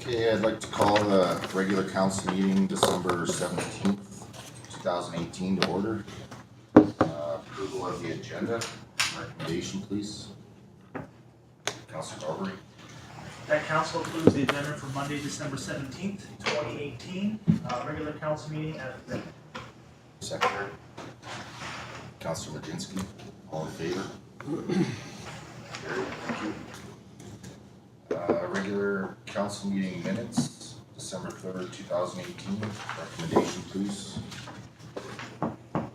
Okay, I'd like to call the regular council meeting December 17th, 2018 to order. Approval of the agenda. Recommendation, please. Councilor Aubrey. That council approves the agenda for Monday, December 17th, 2018, regular council meeting as presented. Secretary. Councilor Majinski. All in favor? Carried. Thank you. Regular council meeting minutes, December 3rd, 2018. Recommendation, please.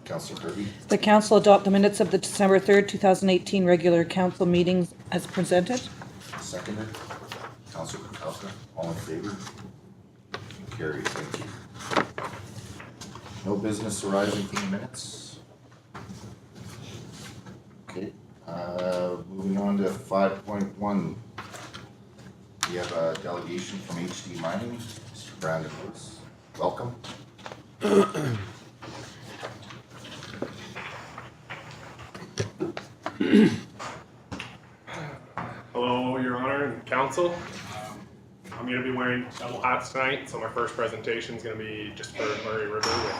Councilor Kirby. The council adopt the minutes of the December 3rd, 2018 regular council meetings as presented. Seconded. Councilor Pavelka. All in favor? Carried. Thank you. No business arising from the minutes. Okay. Moving on to 5.1. We have a delegation from HD Mining, Mr. Brandon Lewis. Welcome. Hello, Your Honor and Council. I'm going to be wearing double hats tonight, so my first presentation is going to be just for Murray River with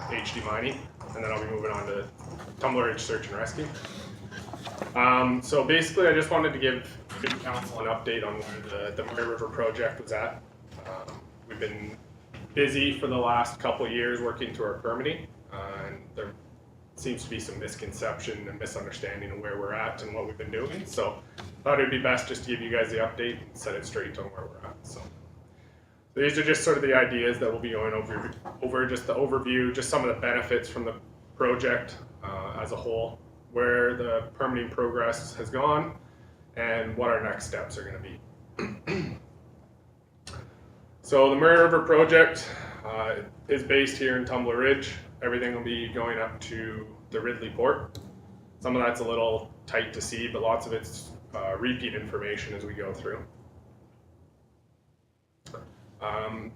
HD Mining, and then I'll be moving on to Tumbler Ridge Search and Rescue. So basically, I just wanted to give Council an update on where the Murray River project was at. We've been busy for the last couple of years working through our permitting, and there seems to be some misconception and misunderstanding of where we're at and what we've been doing. So I thought it'd be best just to give you guys the update and set it straight on where we're at. So these are just sort of the ideas that we'll be going over just the overview, just some of the benefits from the project as a whole, where the permitting progress has gone, and what our next steps are going to be. So the Murray River project is based here in Tumbler Ridge. Everything will be going up to the Ridley Port. Some of that's a little tight to see, but lots of it's repeat information as we go through.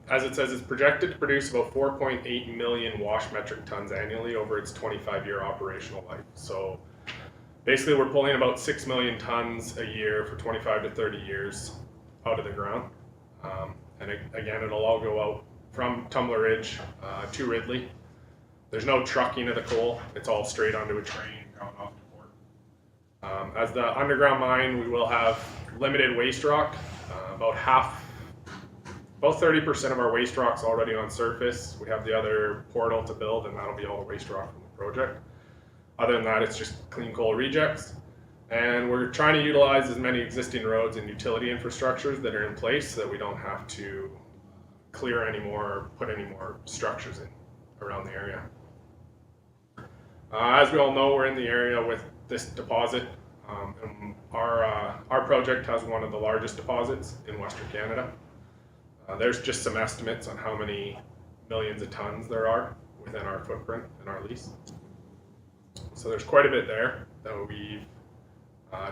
As it says, it's projected to produce about 4.8 million wash metric tons annually over its 25-year operational life. So basically we're pulling about 6 million tons a year for 25 to 30 years out of the ground. And again, it'll all go out from Tumbler Ridge to Ridley. There's no trucking of the coal. It's all straight onto a train going off to port. As the underground mine, we will have limited waste rock. About 30% of our waste rock's already on surface. We have the other portal to build, and that'll be all the waste rock from the project. Other than that, it's just clean coal rejects. And we're trying to utilize as many existing roads and utility infrastructures that are in place so that we don't have to clear any more or put any more structures in around the area. As we all know, we're in the area with this deposit. And our project has one of the largest deposits in Western Canada. There's just some estimates on how many millions of tons there are within our footprint and our lease. So there's quite a bit there that we've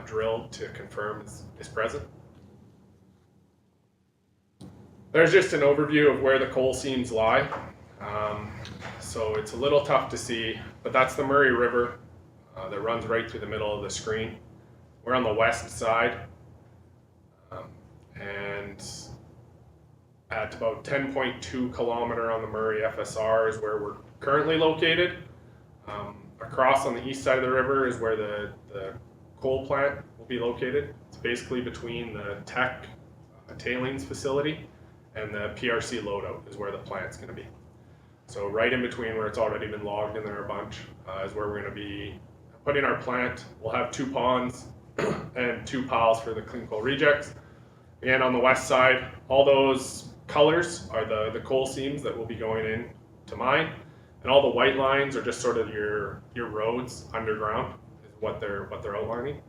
drilled to confirm is present. There's just an overview of where the coal seams lie. So it's a little tough to see, but that's the Murray River that runs right through the middle of the screen. We're on the west side, and at about 10.2 kilometer on the Murray FSR is where we're currently located. Across on the east side of the river is where the coal plant will be located. It's basically between the Teck tailings facility and the PRC loadout is where the plant's going to be. So right in between where it's already been logged in there a bunch is where we're going to be putting our plant. We'll have 2 ponds and 2 piles for the clean coal rejects. Again, on the west side, all those colors are the coal seams that will be going in to mine, and all the white lines are just sort of your roads underground is what they're outlining.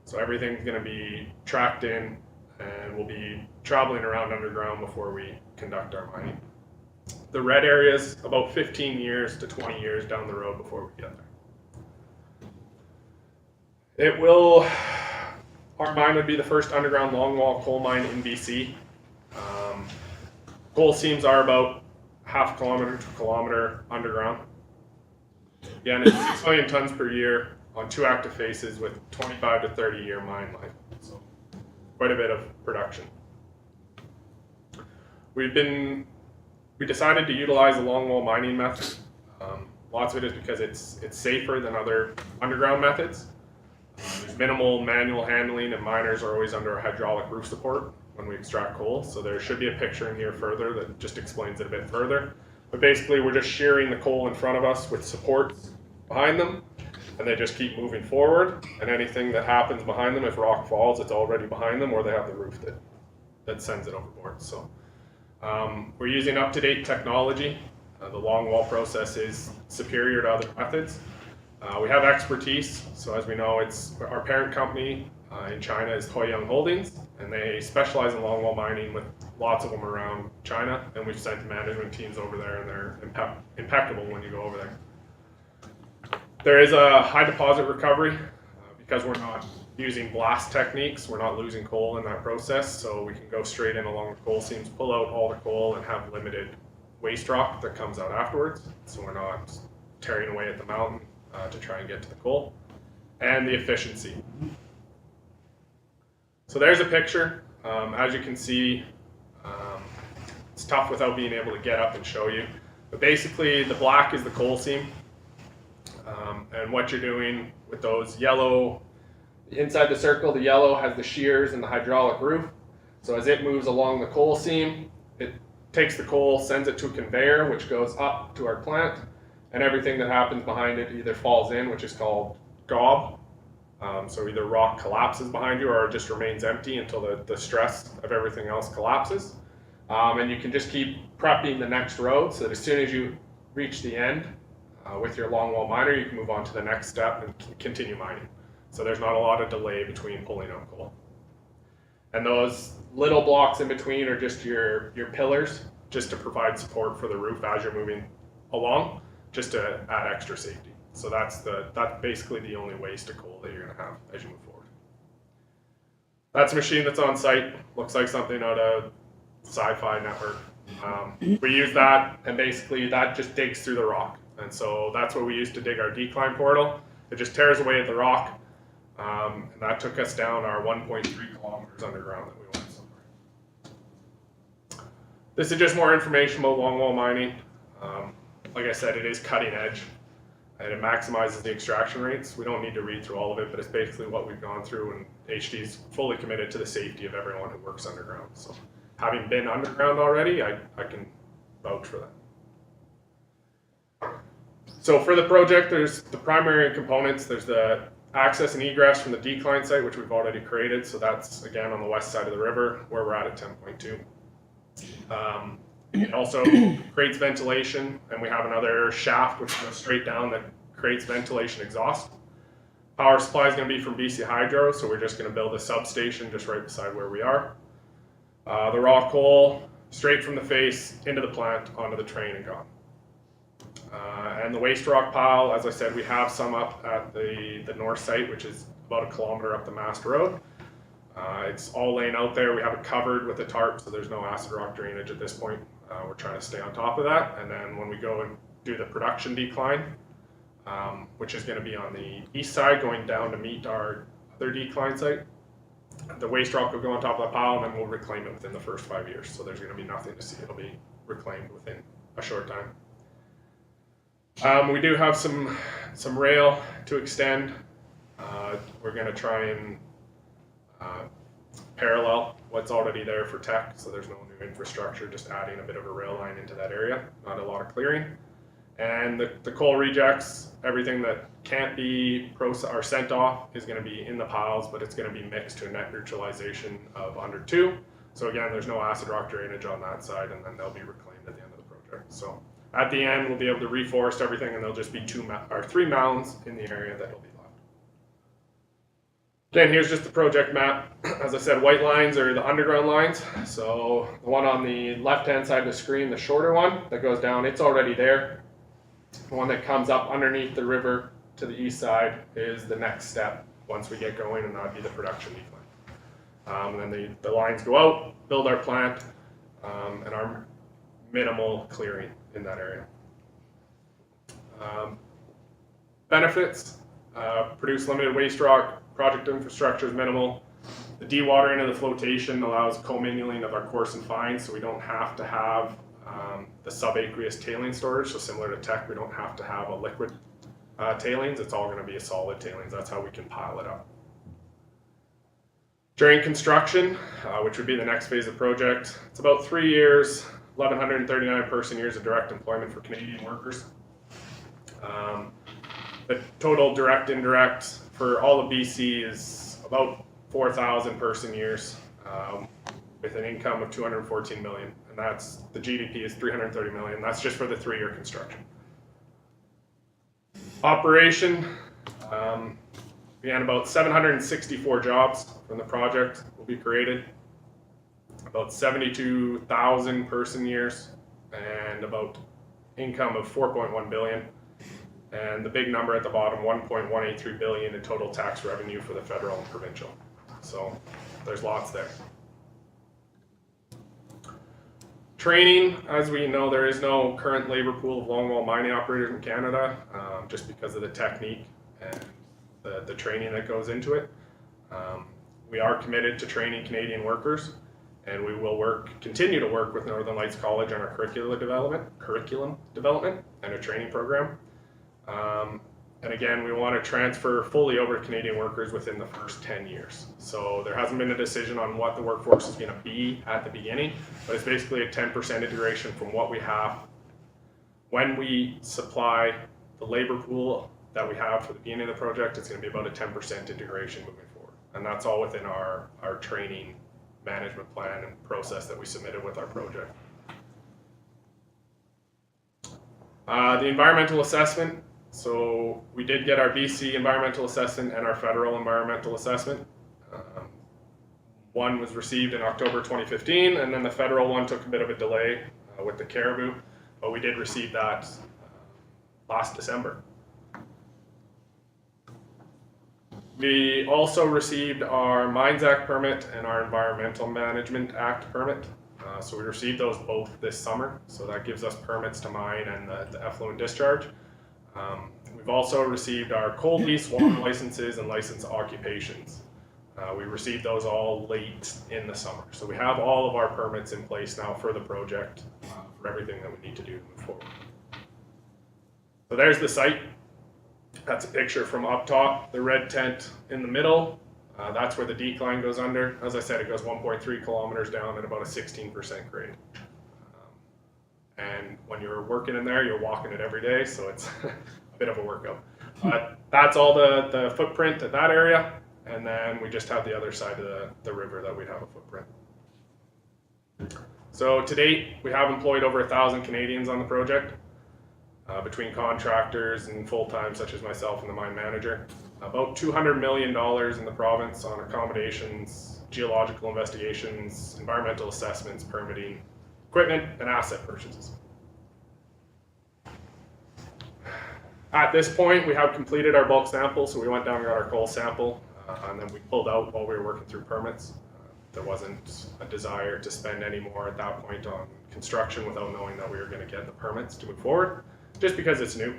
So everything's going to be tracked in, and we'll be traveling around underground before we conduct our mining. The red area is about 15 years to 20 years down the road before we get there. Our mine would be the first underground longwall coal mine in BC. Coal seams are about half kilometer to kilometer underground. Again, it's 6 million tons per year on 2 active faces with 25 to 30 year mine life. So quite a bit of production. we decided to utilize the longwall mining method. Lots of it is because it's safer than other underground methods. There's minimal manual handling, and miners are always under a hydraulic roof support when we extract coal. So there should be a picture in here further that just explains it a bit further. But basically, we're just shearing the coal in front of us with supports behind them, and they just keep moving forward. And anything that happens behind them, if rock falls, it's already behind them, or they have the roof that sends it overboard. So we're using up-to-date technology. The longwall process is superior to other methods. We have expertise, so as we know, it's our parent company in China is Hoyang Holdings, and they specialize in longwall mining with lots of them around China, and we've sent management teams over there, and they're impeccable when you go over there. There is a high deposit recovery because we're not using blast techniques, we're not losing coal in that process, so we can go straight in along the coal seams, pull out all the coal, and have limited waste rock that comes out afterwards, so we're not tearing away at the mountain to try and get to the coal. And the efficiency. So there's a picture. As you can see, it's tough without being able to get up and show you. But basically, the black is the coal seam. And what you're doing with those yellow, inside the circle, the yellow has the shears and the hydraulic roof. So as it moves along the coal seam, it takes the coal, sends it to a conveyor, which goes up to our plant, and everything that happens behind it either falls in, which is called gob. So either rock collapses behind you or it just remains empty until the stress of everything else collapses. And you can just keep prepping the next road so that as soon as you reach the end with your longwall miner, you can move on to the next step and continue mining. So there's not a lot of delay between pulling out coal. And those little blocks in between are just your pillars, just to provide support for the roof as you're moving along, just to add extra safety. So that's basically the only waste of coal that you're going to have as you move forward. That's a machine that's on site. Looks like something out of Sci-Fi Network. We use that, and basically that just digs through the rock. And so that's what we use to dig our decline portal. It just tears away at the rock. And that took us down our 1.3 kilometers underground that we went somewhere. This is just more information about longwall mining. Like I said, it is cutting edge, and it maximizes the extraction rates. We don't need to read through all of it, but it's basically what we've gone through, and HD is fully committed to the safety of everyone who works underground. So having been underground already, I can vouch for that. So for the project, there's the primary components. There's the access and egress from the decline site, which we've already created. So that's, again, on the west side of the river, where we're at 10.2. It also creates ventilation, and we have another shaft which goes straight down that creates ventilation exhaust. Power supply is going to be from BC Hydro, so we're just going to build a substation just right beside where we are. The raw coal, straight from the face into the plant, onto the train and gone. And the waste rock pile, as I said, we have some up at the north site, which is about 1 kilometer up the Mast Road. It's all laying out there. We have it covered with a tarp, so there's no acid rock drainage at this point. We're trying to stay on top of that. And then when we go and do the production decline, which is going to be on the east side, going down to meet our other decline site, the waste rock will go on top of that pile, and then we'll reclaim it within the first 5 years. So there's going to be nothing to see. It'll be reclaimed within a short time. We do have some rail to extend. We're going to try and parallel what's already there for tech, so there's no new infrastructure, just adding a bit of a rail line into that area, not a lot of clearing. And the coal rejects, everything that can't be processed or sent off is going to be in the piles, but it's going to be mixed to a net neutralization of under 2. So again, there's no acid rock drainage on that side, and then they'll be reclaimed at the end of the project. So at the end, we'll be able to reforest everything, and there'll just be 3 mounds in the area that'll be left. Again, here's just the project map. As I said, white lines are the underground lines. So the one on the left-hand side of the screen, the shorter one that goes down, it's already there. The one that comes up underneath the river to the east side is the next step once we get going, and that'd be the production decline. And then the lines go out, build our plant, and our minimal clearing in that area. Benefits, produce limited waste rock, project infrastructure is minimal, The dewatering of the flotation allows commingling of our coarse and fine, so we don't have to have the subaqueous tailing storage. So similar to Tech, we don't have to have a liquid tailings. It's all going to be a solid tailings. That's how we can pile it up. During construction, which would be the next phase of the project, it's about 3 years, 1,139 person years of direct employment for Canadian workers. The total direct indirect for all of BC is about 4,000 person years, with an income of 214 million, and that's the GDP is 330 million. That's just for the 3-year construction. Operation, we had about 764 jobs from the project will be created, about 72,000 person years, and about income of 4.1 billion. And the big number at the bottom, 1.183 billion in total tax revenue for the federal and provincial. So there's lots there. Training, as we know, there is no current labor pool of longwall mining operators in Canada, just because of the technique and the training that goes into it. We are committed to training Canadian workers, and we will continue to work with Northern Lights College on our curriculum development and a training program. And again, we want to transfer fully over to Canadian workers within the first 10 years. So there hasn't been a decision on what the workforce is going to be at the beginning, but it's basically a 10% integration from what we have. When we supply the labor pool that we have for the beginning of the project, it's going to be about a 10% integration moving forward. And that's all within our training management plan and process that we submitted with our project. The environmental assessment. So we did get our BC environmental assessment and our federal environmental assessment. One was received in October 2015, and then the federal one took a bit of a delay with the Caribou, but we did receive that last December. We also received our Mines Act permit and our Environmental Management Act permit. So we received those both this summer, so that gives us permits to mine and the effluent discharge. We've also received our cold lease water licenses and license occupations. We received those all late in the summer. So we have all of our permits in place now for the project, for everything that we need to do to move forward. So there's the site. That's a picture from up top, the red tent in the middle. That's where the decline goes under. As I said, it goes 1.3 kilometers down at about a 16% grade. And when you're working in there, you're walking it every day, so it's a bit of a workout. But that's all the footprint at that area, and then we just have the other side of the river that we'd have a footprint. So to date, we have employed over 1,000 Canadians on the project, between contractors and full-time, such as myself and the mine manager. About $200 million in the province on accommodations, geological investigations, environmental assessments, permitting, equipment, and asset purchases. At this point, we have completed our bulk sample, so we went down and got our coal sample, and then we pulled out while we were working through permits. There wasn't a desire to spend any more at that point on construction without knowing that we were going to get the permits to move forward, just because it's new.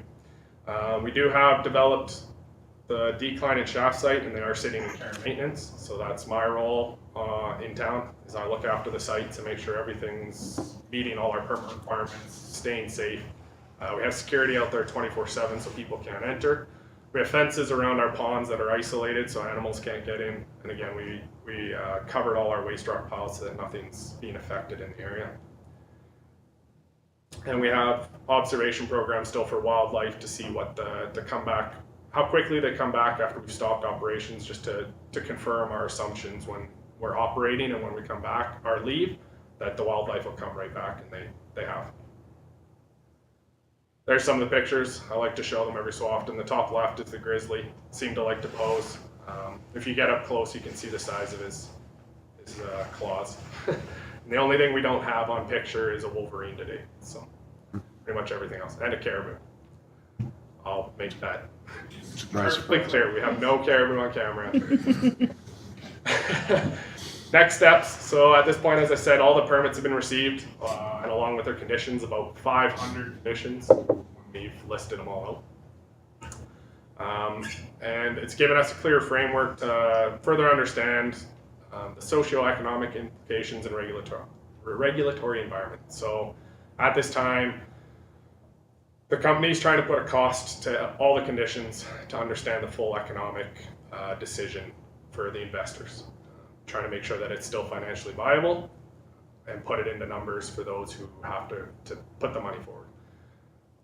We do have developed the decline and shaft site, and they are sitting in care and maintenance, so that's my role in town, is I look after the site to make sure everything's meeting all our permit requirements, staying safe. We have security out there 24/7 so people can't enter. We have fences around our ponds that are isolated so animals can't get in, and again, we covered all our waste rock piles so that nothing's being affected in the area. And we have observation programs still for wildlife to see what the comeback, how quickly they come back after we've stopped operations, just to confirm our assumptions when we're operating and when we come back, our leave, that the wildlife will come right back, and they have. There's some of the pictures. I like to show them every so often. The top left is the grizzly. Seemed to like to pose. If you get up close, you can see the size of his claws. And the only thing we don't have on picture is a wolverine today. So pretty much everything else, and a caribou. I'll make that perfectly clear. We have no caribou on camera. Next steps. So at this point, as I said, all the permits have been received, and along with their conditions, about 500 conditions. We've listed them all out. And it's given us a clear framework to further understand the socioeconomic implications and regulatory environment. So at this time, the company's trying to put a cost to all the conditions to understand the full economic decision for the investors. Trying to make sure that it's still financially viable and put it into numbers for those who have to put the money forward.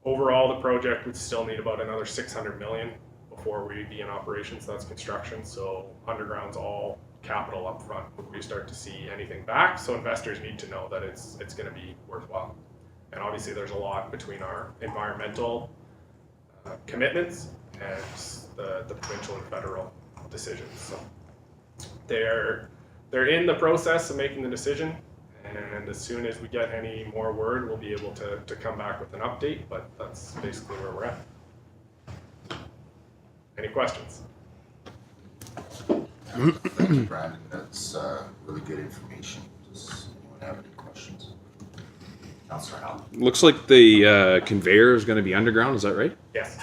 Overall, the project would still need about another 600 million before we'd be in operations. That's construction. So underground's all capital up front before we start to see anything back. So investors need to know that it's going to be worthwhile. And obviously there's a lot between our environmental commitments and the provincial and federal decisions. So they're in the process of making the decision. And as soon as we get any more word, we'll be able to come back with an update, but that's basically where we're at. Any questions? Thank you, Brandon. That's really good information. Does anyone have any questions? Councillor Howell. Looks like the conveyor is going to be underground. Is that right? Yes.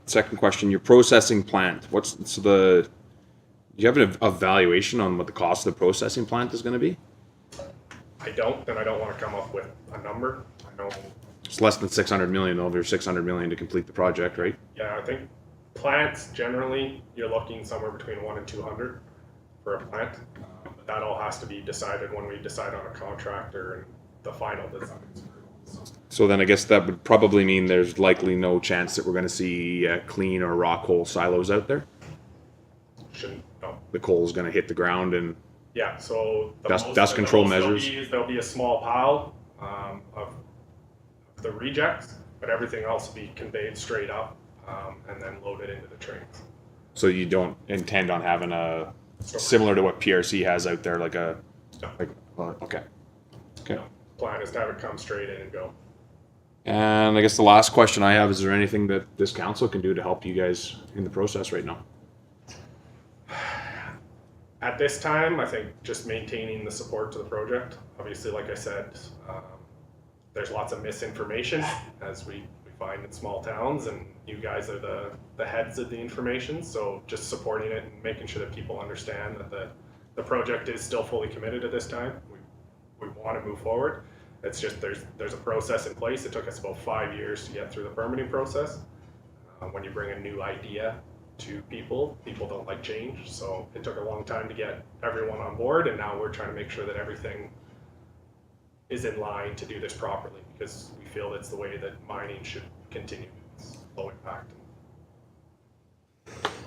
Second question: your processing plant. Do you have an evaluation on what the cost of the processing plant is going to be? I don't, and I don't want to come up with a number. I know, It's less than 600 million. Though there's 600 million to complete the project, right? yeah, I think plants generally you're looking somewhere between 1 and 200 for a plant. But that all has to be decided when we decide on a contractor and the final design. So then I guess that would probably mean there's likely no chance that we're going to see clean or raw coal silos out there. Shouldn't no. The coal is going to hit the ground and Yeah, so the Dust- most- dust the control most measures. There'll be a small pile of the rejects, but everything else will be conveyed straight up and then loaded into the trains. so you don't intend on having a So, similar to what PRC has out there, like a No. okay. Okay. no, plan is to have it come straight in and go. And I guess the last question I have is there anything that this council can do to help you guys in the process right now? At this time, I think just maintaining the support to the project. Obviously, like I said, there's lots of misinformation as we find in small towns, and you guys are the heads of the information. So just supporting it and making sure that people understand that the project is still fully committed at this time. We want to move forward. It's just there's a process in place. It took us about 5 years to get through the permitting process. When you bring a new idea to people don't like change. So it took a long time to get everyone on board, and now we're trying to make sure that everything is in line to do this properly, because we feel that's the way that mining should continue. It's low impact.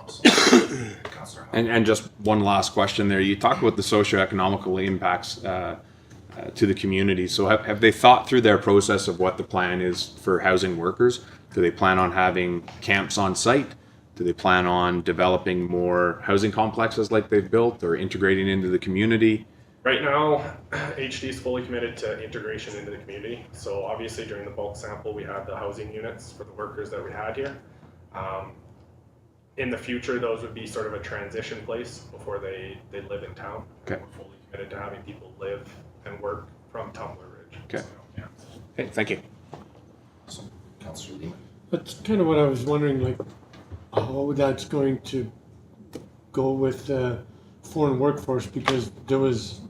Awesome. Councillor Howell. And just one last question there. You talked about the socioeconomical impacts to the community. So have they thought through their process of what the plan is for housing workers? Do they plan on having camps on site? Do they plan on developing more housing complexes like they've built or integrating into the community? Right now, HD is fully committed to integration into the community. So obviously during the bulk sample, we had the housing units for the workers that we had here. In the future, those would be sort of a transition place before they live in town. Okay. We're fully committed to having people live and work from Tumbler Ridge. Okay. So, yeah. Okay, thank you. Awesome. Councillor Lehman. That's kind of what I was wondering, like, how that's going to go with foreign workforce, because there was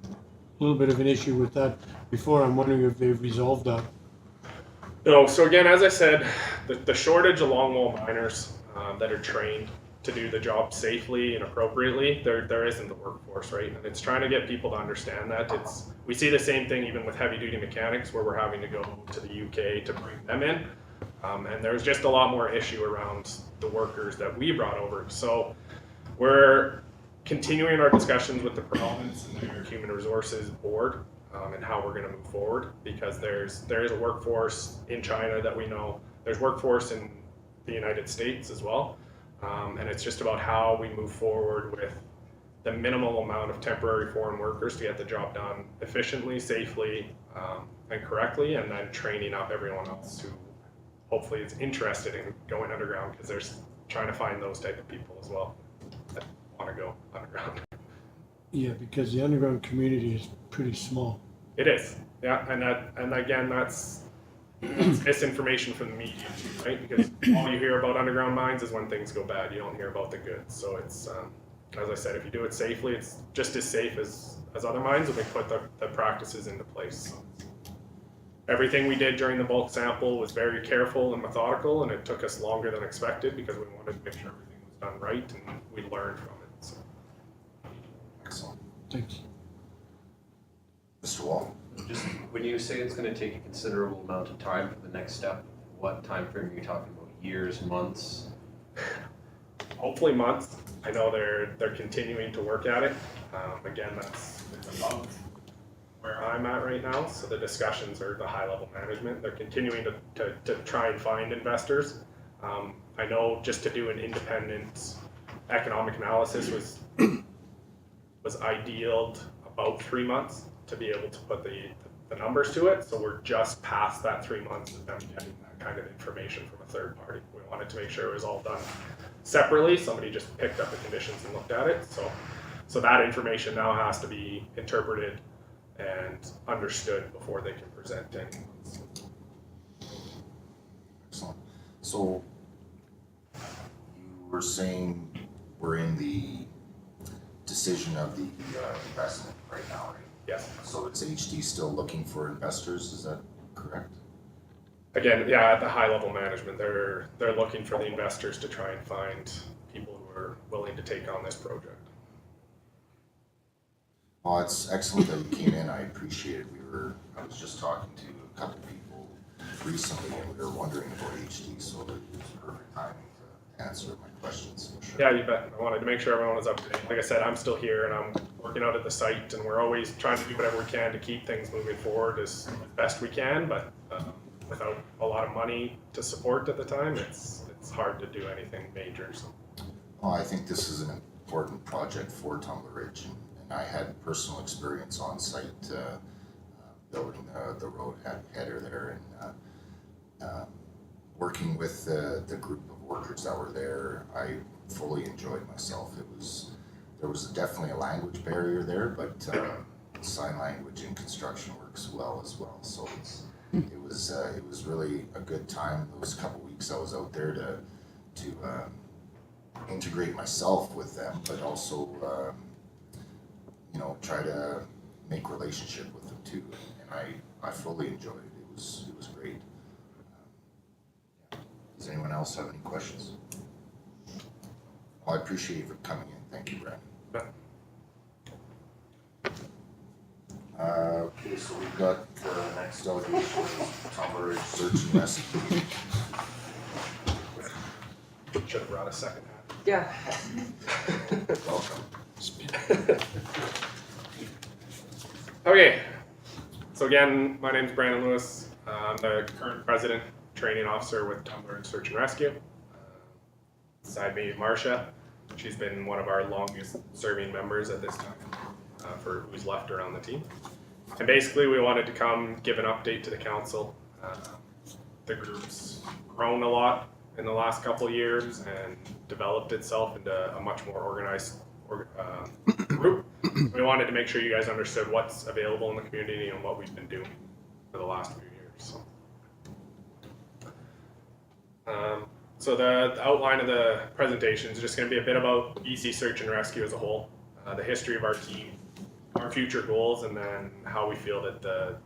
a little bit of an issue with that before. I'm wondering if they've resolved that. No, so again, as I said, the shortage of longwall miners that are trained to do the job safely and appropriately, there isn't the workforce, right? And it's trying to get people to understand that. We see the same thing even with heavy duty mechanics, where we're having to go to the UK to bring them in. And there's just a lot more issue around the workers that we brought over. So we're continuing our discussions with the province and their human resources board and how we're going to move forward, because there is a workforce in China that we know. There's workforce in the United States as well. And it's just about how we move forward with the minimal amount of temporary foreign workers to get the job done efficiently, safely, and correctly, and then training up everyone else who hopefully is interested in going underground, because there's trying to find those type of people as well that want to go underground. Yeah, because the underground community is pretty small. It is, yeah, and again, that's misinformation from the media too, right? Because all you hear about underground mines is when things go bad. You don't hear about the good. So it's as I said, if you do it safely, it's just as safe as other mines when we put the practices into place. So everything we did during the bulk sample was very careful and methodical, and it took us longer than expected because we wanted to make sure everything was done right and we learned from it. So. Excellent. Thanks. Mr. Wall? Just when you say it's going to take a considerable amount of time for the next step, what time frame are you talking about? Years, months? Hopefully months. I know they're continuing to work at it. Again, it's above where I'm at right now. So the discussions are the high level management. They're continuing to try and find investors. I know just to do an independent economic analysis was ideal about 3 months to be able to put the numbers to it. So we're just past that 3 months of them getting that kind of information from a third party. We wanted to make sure it was all done separately. Somebody just picked up the conditions and looked at it. So that information now has to be interpreted and understood before they can present anything. Excellent. So you were saying we're in the decision of the investment right now, right? Yes. So is HD still looking for investors, is that correct? Again, yeah, at the high level management, they're looking for the investors to try and find people who are willing to take on this project. Well, it's excellent that you came in, I appreciate it. I was just talking to a couple people recently and we were wondering about HD, so it was perfect timing to answer my questions, for sure. Yeah, you bet. I wanted to make sure everyone was up to date. Like I said, I'm still here and I'm working out at the site, and we're always trying to do whatever we can to keep things moving forward as best we can, but without a lot of money to support at the time, it's hard to do anything major. So. Well, I think this is an important project for Tumbler Ridge, and I had personal experience on site building the road header there and working with the group of workers that were there. I fully enjoyed myself. There was definitely a language barrier there, but sign language in construction works well as well. So it was really a good time. Those couple weeks I was out there to integrate myself with them, but also try to make relationship with them too. And I fully enjoyed it. It was great. Does anyone else have any questions? Well, I appreciate you for coming in. Thank you, Brandon. Okay, so we've got the next delegation is Tumbler Ridge Search and Rescue. Should have brought a second hat. Yeah. Welcome. Okay, so again, my name is Brandon Lewis. I'm the current president, training officer with Tumbler Ridge Search and Rescue. Beside me, Marcia. She's been one of our longest serving members at this time, for who's left her on the team. And basically, we wanted to come give an update to the council. The group's grown a lot in the last couple of years and developed itself into a much more organized group. We wanted to make sure you guys understood what's available in the community and what we've been doing for the last few years. So the outline of the presentation is just going to be a bit about BC Search and Rescue as a whole, the history of our team, our future goals, and then how we feel that the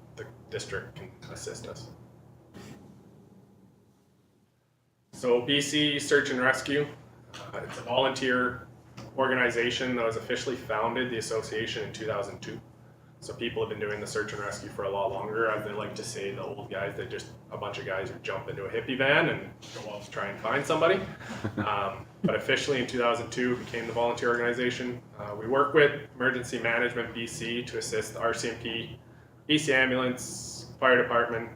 district can assist us. So BC Search and Rescue, it's a volunteer organization that was officially founded, the association, in 2002. So people have been doing the search and rescue for a lot longer. As they like to say, the old guys, they're just a bunch of guys who jump into a hippie van and go out to try and find somebody. But officially in 2002 became the volunteer organization. We work with Emergency Management BC to assist the RCMP, BC Ambulance, Fire Department,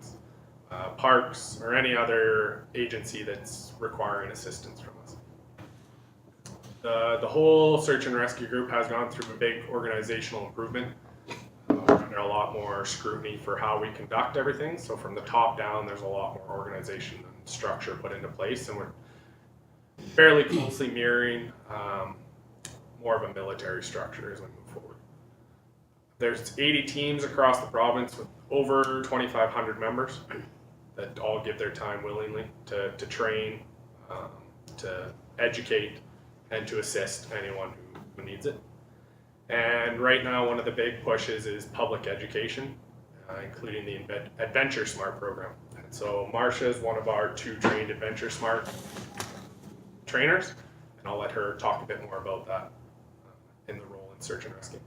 Parks, or any other agency that's requiring assistance from us. The whole search and rescue group has gone through a big organizational improvement. We're under a lot more scrutiny for how we conduct everything. So from the top down, there's a lot more organization and structure put into place, and we're fairly closely mirroring more of a military structure as we move forward. There's 80 teams across the province with over 2,500 members that all give their time willingly to train, to educate, and to assist anyone who needs it. And right now, one of the big pushes is public education, including the Adventure Smart program. And so Marcia is one of our 2 trained Adventure Smart trainers, and I'll let her talk a bit more about that in the role in search and rescue.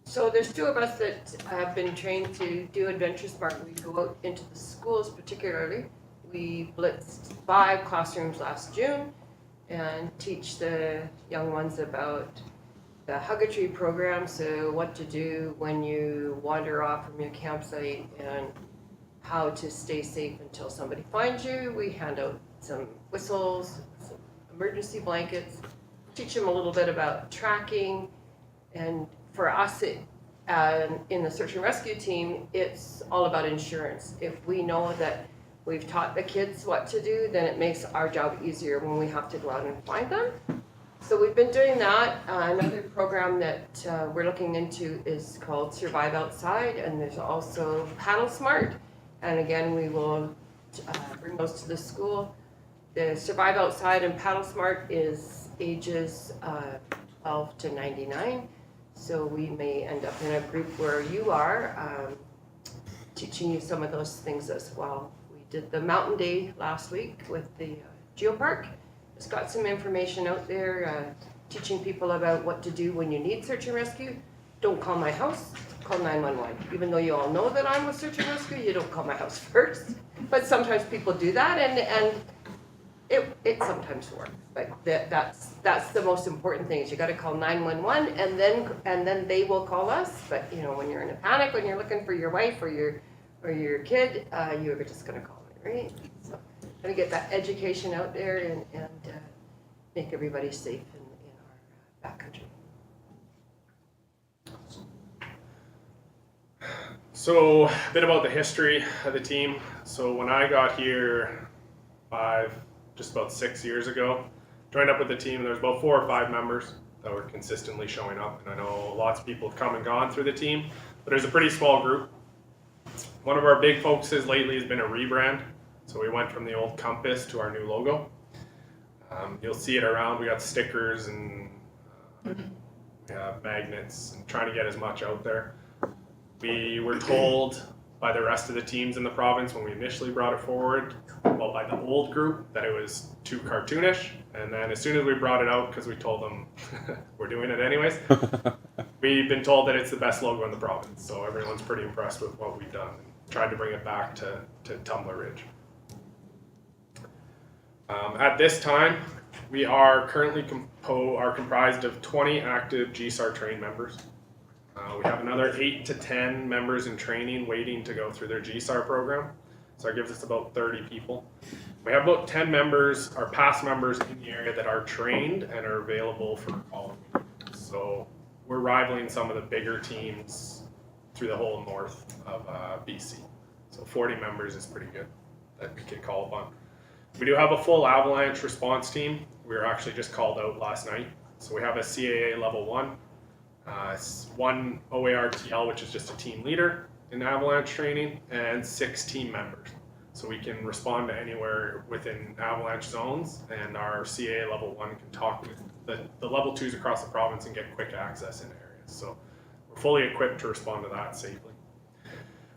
So there's 2 of us that have been trained to do Adventure Smart. We go out into the schools particularly. We blitzed 5 classrooms last June and teach the young ones about the Hug a Tree program, so what to do when you wander off from your campsite and how to stay safe until somebody finds you. We hand out some whistles, some emergency blankets, teach them a little bit about tracking, and for us, in the search and rescue team, it's all about insurance. If we know that we've taught the kids what to do, then it makes our job easier when we have to go out and find them. So we've been doing that. Another program that we're looking into is called Survive Outside, and there's also Paddle Smart. And again, we will bring those to the school. The Survive Outside and Paddle Smart is ages 12 to 99. So we may end up in a group where you are, teaching you some of those things as well. We did the Mountain Day last week with the Geopark. Just got some information out there, teaching people about what to do when you need search and rescue. Don't call my house, call 911. Even though you all know that I'm with search and rescue, you don't call my house first. But sometimes people do that, and it sometimes works. But that's the most important thing is you got to call 911, and then they will call us. But you know, when you're in a panic, when you're looking for your wife or your kid, you're just going to call me, right? So going to get that education out there and make everybody safe in our backcountry. So a bit about the history of the team. So when I got here just about 6 years ago, joined up with the team, there was about 4 or 5 members that were consistently showing up. And I know lots of people have come and gone through the team, but there's a pretty small group. One of our big focuses lately has been a rebrand. So we went from the old Compass to our new logo. You'll see it around. We got stickers and we have magnets and trying to get as much out there. We were told by the rest of the teams in the province when we initially brought it forward, well, by the old group, that it was too cartoonish. And then as soon as we brought it out, because we told them we're doing it anyways, we've been told that it's the best logo in the province. So everyone's pretty impressed with what we've done and tried to bring it back to Tumbler Ridge. At this time, we are currently comprised of 20 active GSAR trained members. We have another 8 to 10 members in training waiting to go through their GSAR program. So that gives us about 30 people. We have about 10 members, our past members in the area that are trained and are available for call. So we're rivaling some of the bigger teams through the whole north of BC. So 40 members is pretty good that we can call upon. We do have a full avalanche response team. We were actually just called out last night. So we have a CAA level 1, 1 OARTL, which is just a team leader in avalanche training, and 6 team members. So we can respond to anywhere within avalanche zones, and our CAA level 1 can talk with the level 2s across the province and get quick access in areas. So we're fully equipped to respond to that safely.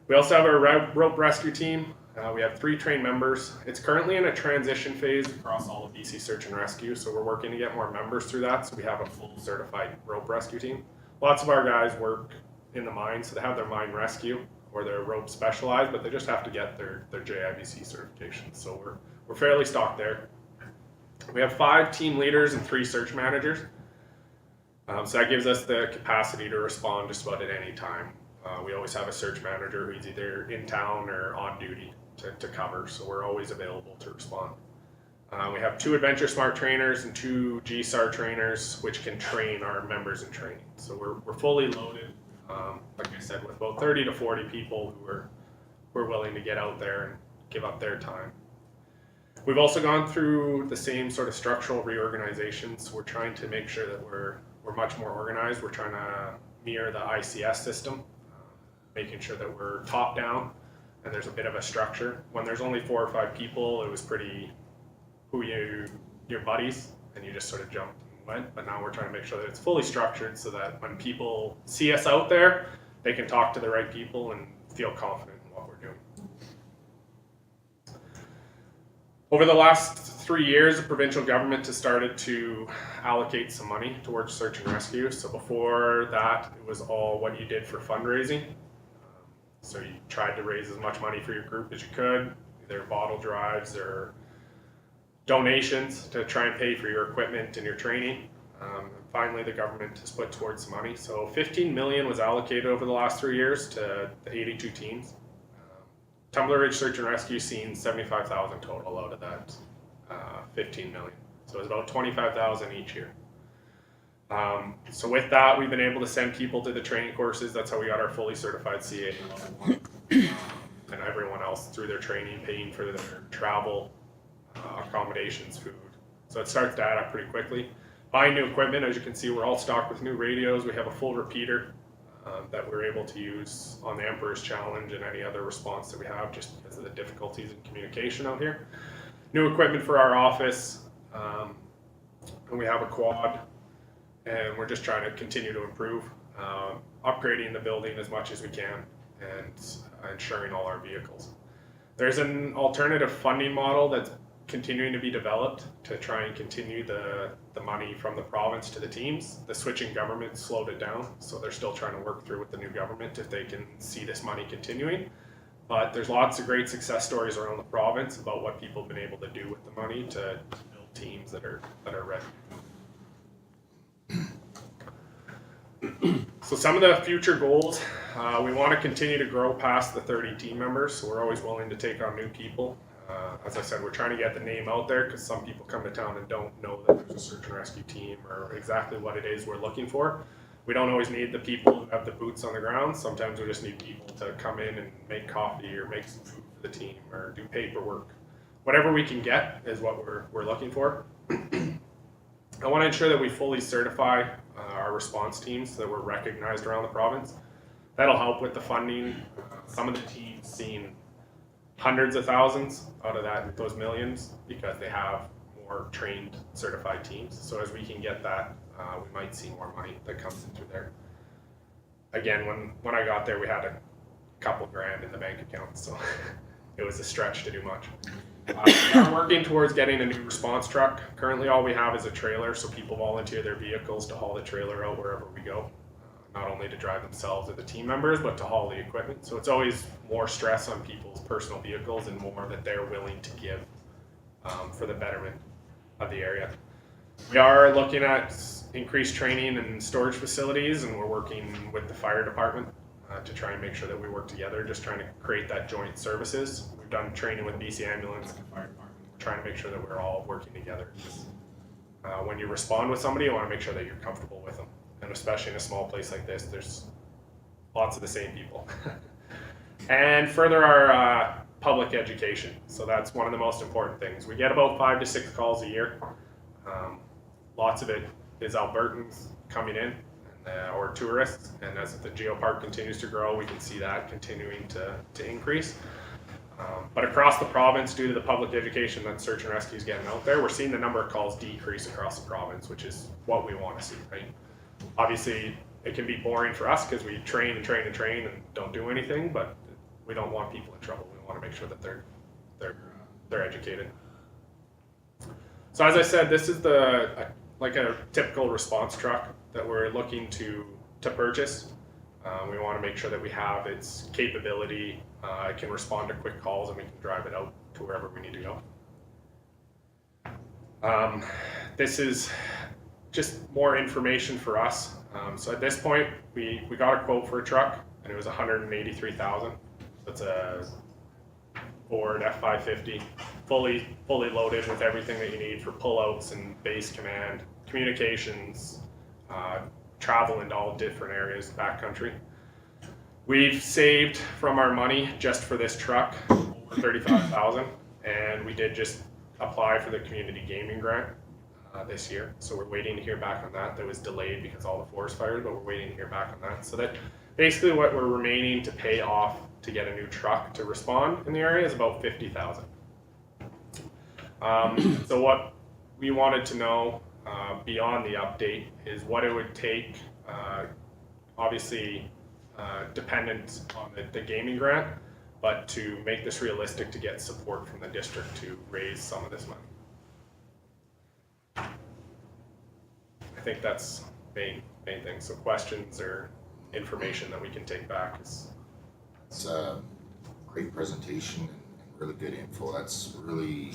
We also have our rope rescue team. We have 3 trained members. It's currently in a transition phase across all of BC Search and Rescue, so we're working to get more members through that, so we have a full certified rope rescue team. Lots of our guys work in the mine, so they have their mine rescue or their rope specialized, but they just have to get their JIBC certification. So we're fairly stocked there. We have 5 team leaders and 3 search managers. So that gives us the capacity to respond just about at any time. We always have a search manager who's either in town or on duty to cover, so we're always available to respond. We have 2 Adventure Smart trainers and 2 GSAR trainers, which can train our members in training. So we're fully loaded, like I said, with about 30 to 40 people who are willing to get out there and give up their time. We've also gone through the same sort of structural reorganizations. We're trying to make sure that we're much more organized. We're trying to mirror the ICS system, making sure that we're top down and there's a bit of a structure. When there's only 4 or 5 people, it was pretty your buddies, and you just sort of jumped and went, but now we're trying to make sure that it's fully structured so that when people see us out there, they can talk to the right people and feel confident in what we're doing. Over the last 3 years, the provincial government has started to allocate some money towards search and rescue. So before that, it was all what you did for fundraising. So you tried to raise as much money for your group as you could, either bottle drives or donations to try and pay for your equipment and your training. And finally, the government has put towards some money. So 15 million was allocated over the last 3 years to the 82 teams. Tumbler Ridge Search and Rescue seen 75,000 total out of that 15 million. So it's about 25,000 each year. So with that, we've been able to send people to the training courses. That's how we got our fully certified CA level 1. And everyone else through their training, paying for their travel, accommodations, food. So it starts to add up pretty quickly. Buying new equipment, as you can see, we're all stocked with new radios. We have a full repeater that we're able to use on the Emperor's Challenge and any other response that we have, just because of the difficulties in communication out here. New equipment for our office, and we have a quad, and we're just trying to continue to improve, upgrading the building as much as we can, and insuring all our vehicles. There's an alternative funding model that's continuing to be developed to try and continue the money from the province to the teams. The switching government slowed it down, so they're still trying to work through with the new government if they can see this money continuing. But there's lots of great success stories around the province about what people have been able to do with the money to build teams that are ready. So some of the future goals, we want to continue to grow past the 30 team members, so we're always willing to take on new people. As I said, we're trying to get the name out there because some people come to town and don't know that there's a search and rescue team or exactly what it is we're looking for. We don't always need the people who have the boots on the ground. Sometimes we just need people to come in and make coffee or make some food for the team or do paperwork. Whatever we can get is what we're looking for. I want to ensure that we fully certify our response teams so that we're recognized around the province. That'll help with the funding. Some of the teams seen hundreds of thousands out of those millions because they have more trained, certified teams. So as we can get that, we might see more money that comes in through there. Again, when I got there, we had a couple grand in the bank account, so it was a stretch to do much. We're working towards getting a new response truck. Currently, all we have is a trailer, so people volunteer their vehicles to haul the trailer out wherever we go. Not only to drive themselves or the team members, but to haul the equipment. So it's always more stress on people's personal vehicles and more that they're willing to give for the betterment of the area. We are looking at increased training and storage facilities, and we're working with the fire department to try and make sure that we work together, just trying to create that joint services. We've done training with BC Ambulance and the fire department. We're trying to make sure that we're all working together. When you respond with somebody, you want to make sure that you're comfortable with them. And especially in a small place like this, there's lots of the same people. And further our public education. So that's one of the most important things. We get about 5 to 6 calls a year. Lots of it is Albertans coming in or tourists. And as the geopark continues to grow, we can see that continuing to increase. But across the province, due to the public education that search and rescue is getting out there, we're seeing the number of calls decrease across the province, which is what we want to see, right? Obviously, it can be boring for us because we train and train and train and don't do anything, but we don't want people in trouble. We want to make sure that they're educated. So as I said, this is like a typical response truck that we're looking to purchase. We want to make sure that we have its capability. It can respond to quick calls and we can drive it out to wherever we need to go. This is just more information for us. So at this point, we got a quote for a truck and it was $183,000. It's a Ford F550, fully loaded with everything that you need for pullouts and base command, communications, travel into all different areas, backcountry. We've saved from our money just for this truck over $35,000, and we did just apply for the community gaming grant this year. So we're waiting to hear back on that. That was delayed because all the forest fires, but we're waiting to hear back on that. So that basically what we're remaining to pay off to get a new truck to respond in the area is about $50,000. So what we wanted to know beyond the update is what it would take, obviously dependent on the gaming grant, but to make this realistic to get support from the district to raise some of this money. I think that's main thing. So questions or information that we can take back is. It's a great presentation and really good info. That's really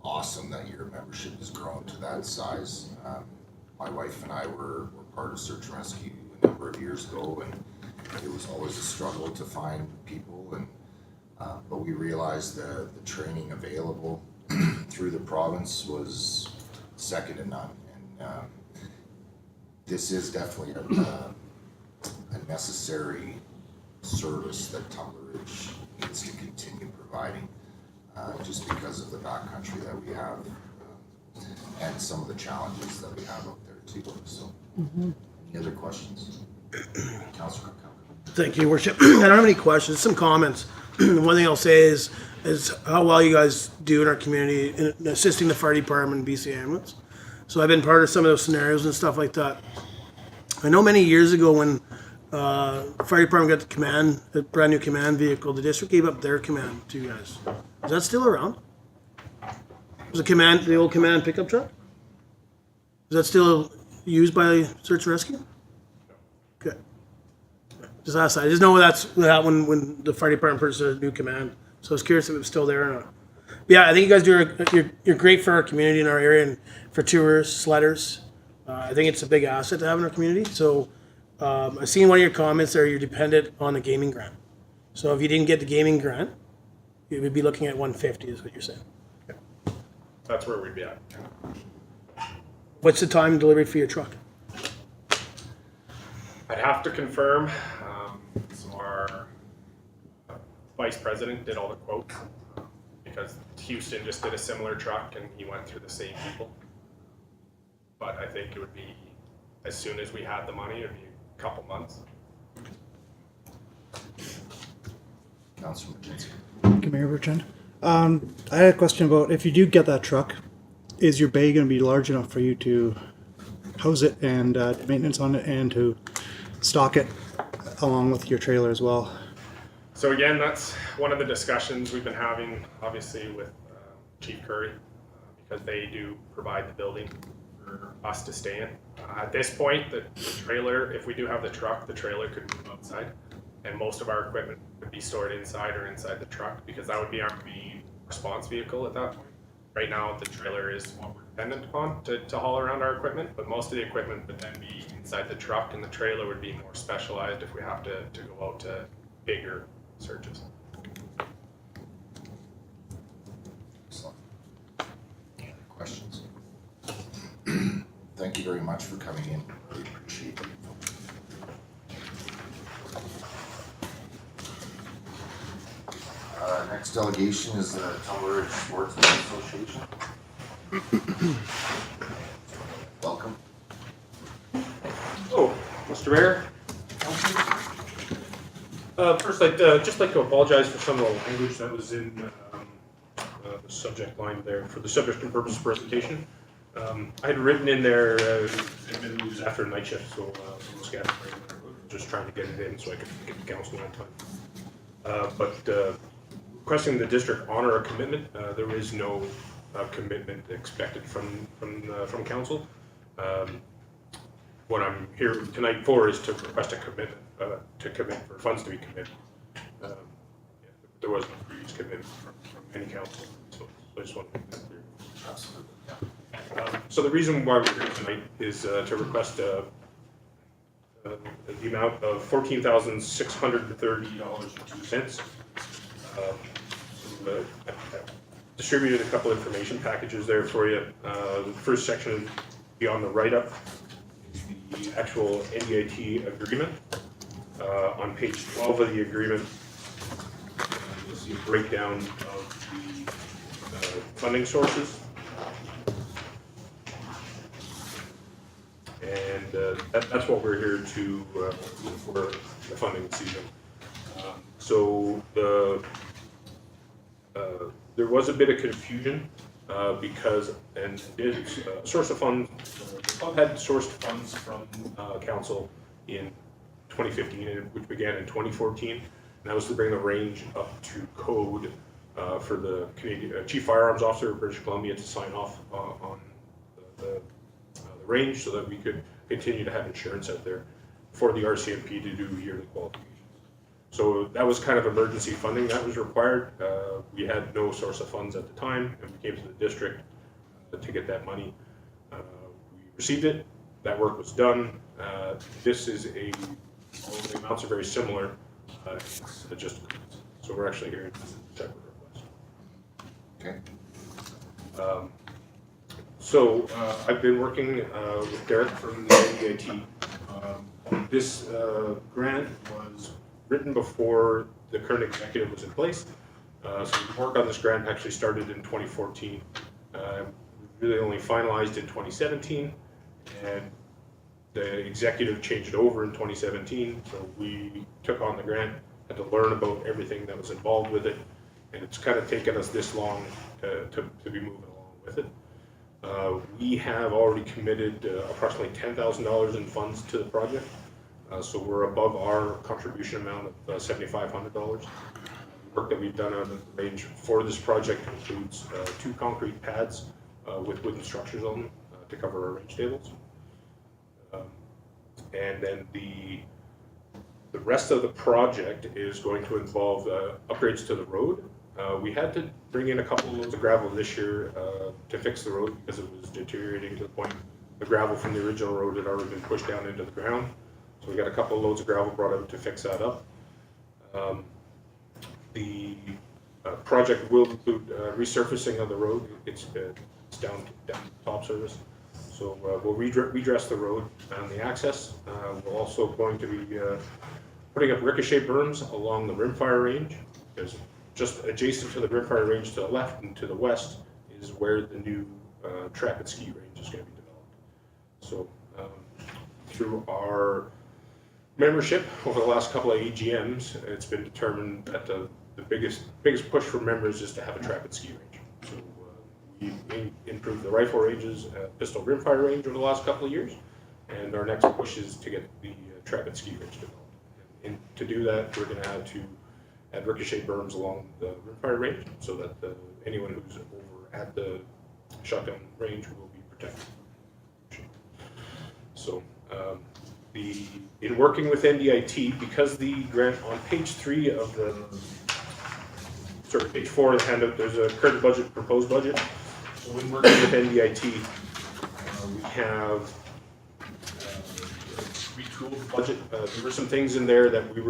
awesome that your membership has grown to that size. My wife and I were part of Search and Rescue a number of years ago, and it was always a struggle to find people. And but we realized the training available through the province was second to none. And this is definitely a necessary service that Tumbler Ridge needs to continue providing, just because of the backcountry that we have and some of the challenges that we have out there too. So, any other questions? Councilor Kirkcaldy. Thank you, Your Worship. I don't have any questions, some comments. One thing I'll say is how well you guys do in our community in assisting the fire department and BC Ambulance. So I've been part of some of those scenarios and stuff like that. I know many years ago when fire department got the brand new command vehicle, the district gave up their command to you guys. Is that still around? Was the old command pickup truck? Is that still used by Search and Rescue? Good. Just ask that. I just know that's that when the fire department purchased a new command. So I was curious if it was still there or not. But yeah, I think you guys you're great for our community in our area and for tourists, sledders. I think it's a big asset to have in our community. So I've seen one of your comments there. You're dependent on the gaming grant. So if you didn't get the gaming grant, you would be looking at 150. Is what you're saying. That's where we'd be at. What's the time delivery for your truck? I'd have to confirm. So our vice president did all the quotes because Houston just did a similar truck and he went through the same people. But I think it would be as soon as we had the money, it would be a couple months. Councilor McKenzie. Thank you, Mayor Bertrand. I had a question about if you do get that truck, is your bay going to be large enough for you to house it and maintenance on it and to stock it along with your trailer as well? So again, that's one of the discussions we've been having, obviously, with Chief Curry, because they do provide the building for us to stay in. At this point, the trailer, if we do have the truck, the trailer could move outside, and most of our equipment would be stored inside or inside the truck, because that would be our main response vehicle at that point. Right now, the trailer is what we're dependent upon to haul around our equipment, but most of the equipment would then be inside the truck, and the trailer would be more specialized if we have to go out to bigger searches. Excellent. Any other questions? Thank you very much for coming in. Really appreciate it. Next delegation is the Tumbler Ridge Sportsmen Association. Welcome. Oh, Mr. Mayor. First, I'd just like to apologize for some of the language that was in the subject line there for the subject and purpose presentation. I had written in there, it was after a night shift, so just trying to get it in so I could get the council on time. But requesting the district honor a commitment, there is no commitment expected from council. What I'm here tonight for is to request a commitment, to commit for funds to be committed. There was no previous commitment from any council, so I just want to make that clear. Absolutely. So the reason why we're here tonight is to request the amount of $14,630.02. Distributed a couple information packages there for you. The first section would be on the write-up, the actual NDIT agreement. On page 12 of the agreement, you'll see a breakdown of the funding sources. And that's what we're here to for the funding season. So there was a bit of confusion because, and it's a source of funds, the club had sourced funds from council in 2015, which began in 2014. And that was to bring the range up to code for the Canadian Chief Firearms Officer of British Columbia to sign off on the range so that we could continue to have insurance out there for the RCMP to do yearly qualifications. So that was kind of emergency funding that was required. We had no source of funds at the time, and we came to the district to get that money. We received it, that work was done. This is all the amounts are very similar, it's just, so we're actually here to separate request. Okay. So I've been working with Derek from the NDIT. This grant was written before the current executive was in place. So the work on this grant actually started in 2014. Really only finalized in 2017, and the executive changed over in 2017. So we took on the grant, had to learn about everything that was involved with it, and it's kind of taken us this long to be moving along with it. We have already committed approximately $10,000 in funds to the project. So we're above our contribution amount of $7,500. The work that we've done on the range for this project includes 2 concrete pads with wooden structures on them to cover our range tables. And then the rest of the project is going to involve upgrades to the road. We had to bring in a couple of loads of gravel this year to fix the road because it was deteriorating to the point the gravel from the original road had already been pushed down into the ground. So we got a couple of loads of gravel brought out to fix that up. The project will include resurfacing of the road. It's down top surface. So we'll redress the road and the access. We're also going to be putting up ricochet berms along the rimfire range. There's just adjacent to the rimfire range to the left and to the west is where the new track and ski range is going to be developed. So through our membership over the last couple of AGMs, it's been determined that the biggest push for members is to have a track and ski range. So we improved the rifle ranges at Pistol Rimfire Range over the last couple of years, and our next push is to get the track and ski range developed. And to do that, we're going to have to add ricochet berms along the rimfire range so that anyone who's over at the shotgun range will be protected. So in working with NDIT, because the grant on page 3 of the, sorry, page 4 of the handout, there's a current budget, proposed budget. So when working with NDIT, we have retooled the budget. There were some things in there that we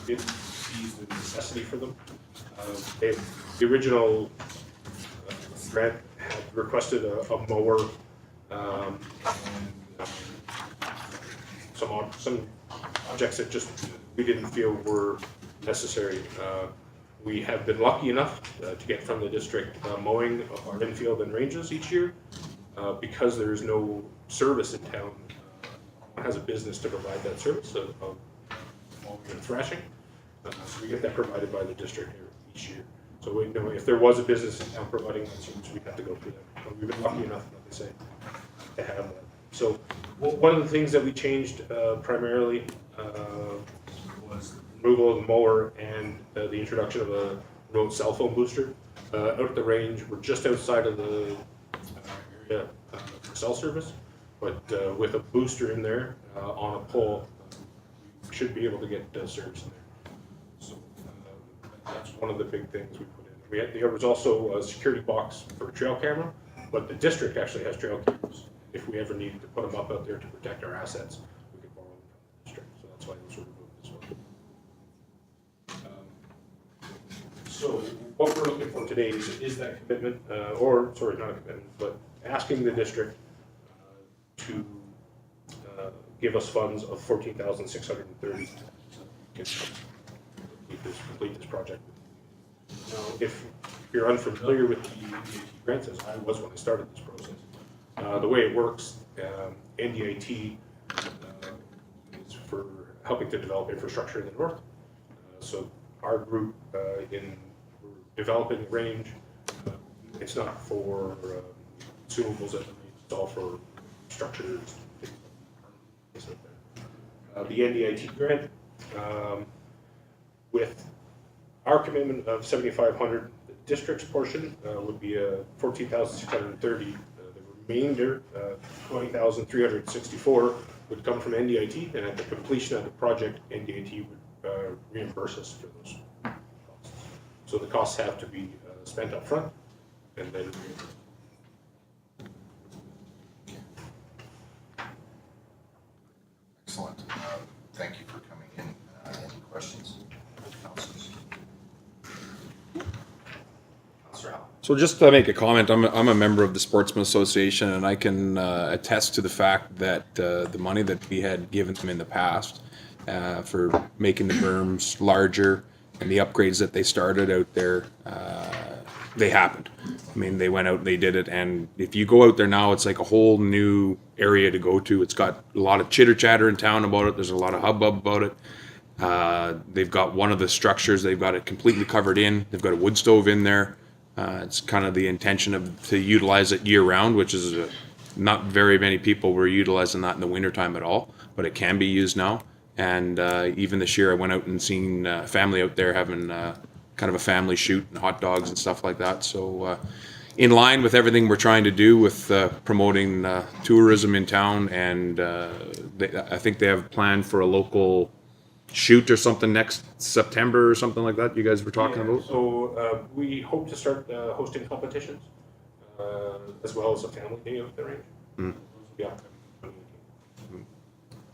didn't see the necessity for them. The original grant had requested a mower, and some objects that just we didn't feel were necessary. We have been lucky enough to get from the district mowing of our infield and ranges each year. Because there is no service in town, one has a business to provide that service of mowing and thrashing. So we get that provided by the district here each year. So we know if there was a business in town providing that service, we'd have to go through them. But we've been lucky enough, like I say, to have that. So one of the things that we changed primarily was removal of the mower and the introduction of a remote cell phone booster. Out at the range, we're just outside of the area for cell service, but with a booster in there on a pole, we should be able to get service in there. So that's one of the big things we put in. There was also a security box for a trail camera, but the district actually has trail cameras. If we ever needed to put them up out there to protect our assets, we could borrow them from the district. So that's why those were removed as well. So what we're looking for today is that commitment, or sorry, not a commitment, but asking the district to give us funds of $14,630 to complete this project. Now, if you're unfamiliar with the grants, as I was when I started this process, the way it works, NDIT is for helping to develop infrastructure in the north. So our group we're developing the range. It's not for consumables at the range, it's all for structures. Things like that. The NDIT grant, with our commitment of 7,500, the district's portion would be 14,630. The remainder, 20,364, would come from NDIT, and at the completion of the project, NDIT would reimburse us for those costs. So the costs have to be spent up front and then reimbursed. Excellent. Thank you for coming in. Any questions? Councilors? Councilor Howell. So just to make a comment, I'm a member of the Sportsman Association, and I can attest to the fact that the money that we had given them in the past for making the berms larger and the upgrades that they started out there, they happened. I mean, they went out and they did it, and if you go out there now, it's like a whole new area to go to. It's got a lot of chitter chatter in town about it. There's a lot of hubbub about it. They've got one of the structures, they've got it completely covered in. They've got a wood stove in there. It's kind of the intention to utilize it year round, which is not very many people were utilizing that in the wintertime at all, but it can be used now. And even this year I went out and seen a family out there having kind of a family shoot and hot dogs and stuff like that. So in line with everything we're trying to do with promoting tourism in town, and I think they have planned for a local shoot or something next September or something like that you guys were talking about? So we hope to start hosting competitions as well as a family day of the range. Yeah.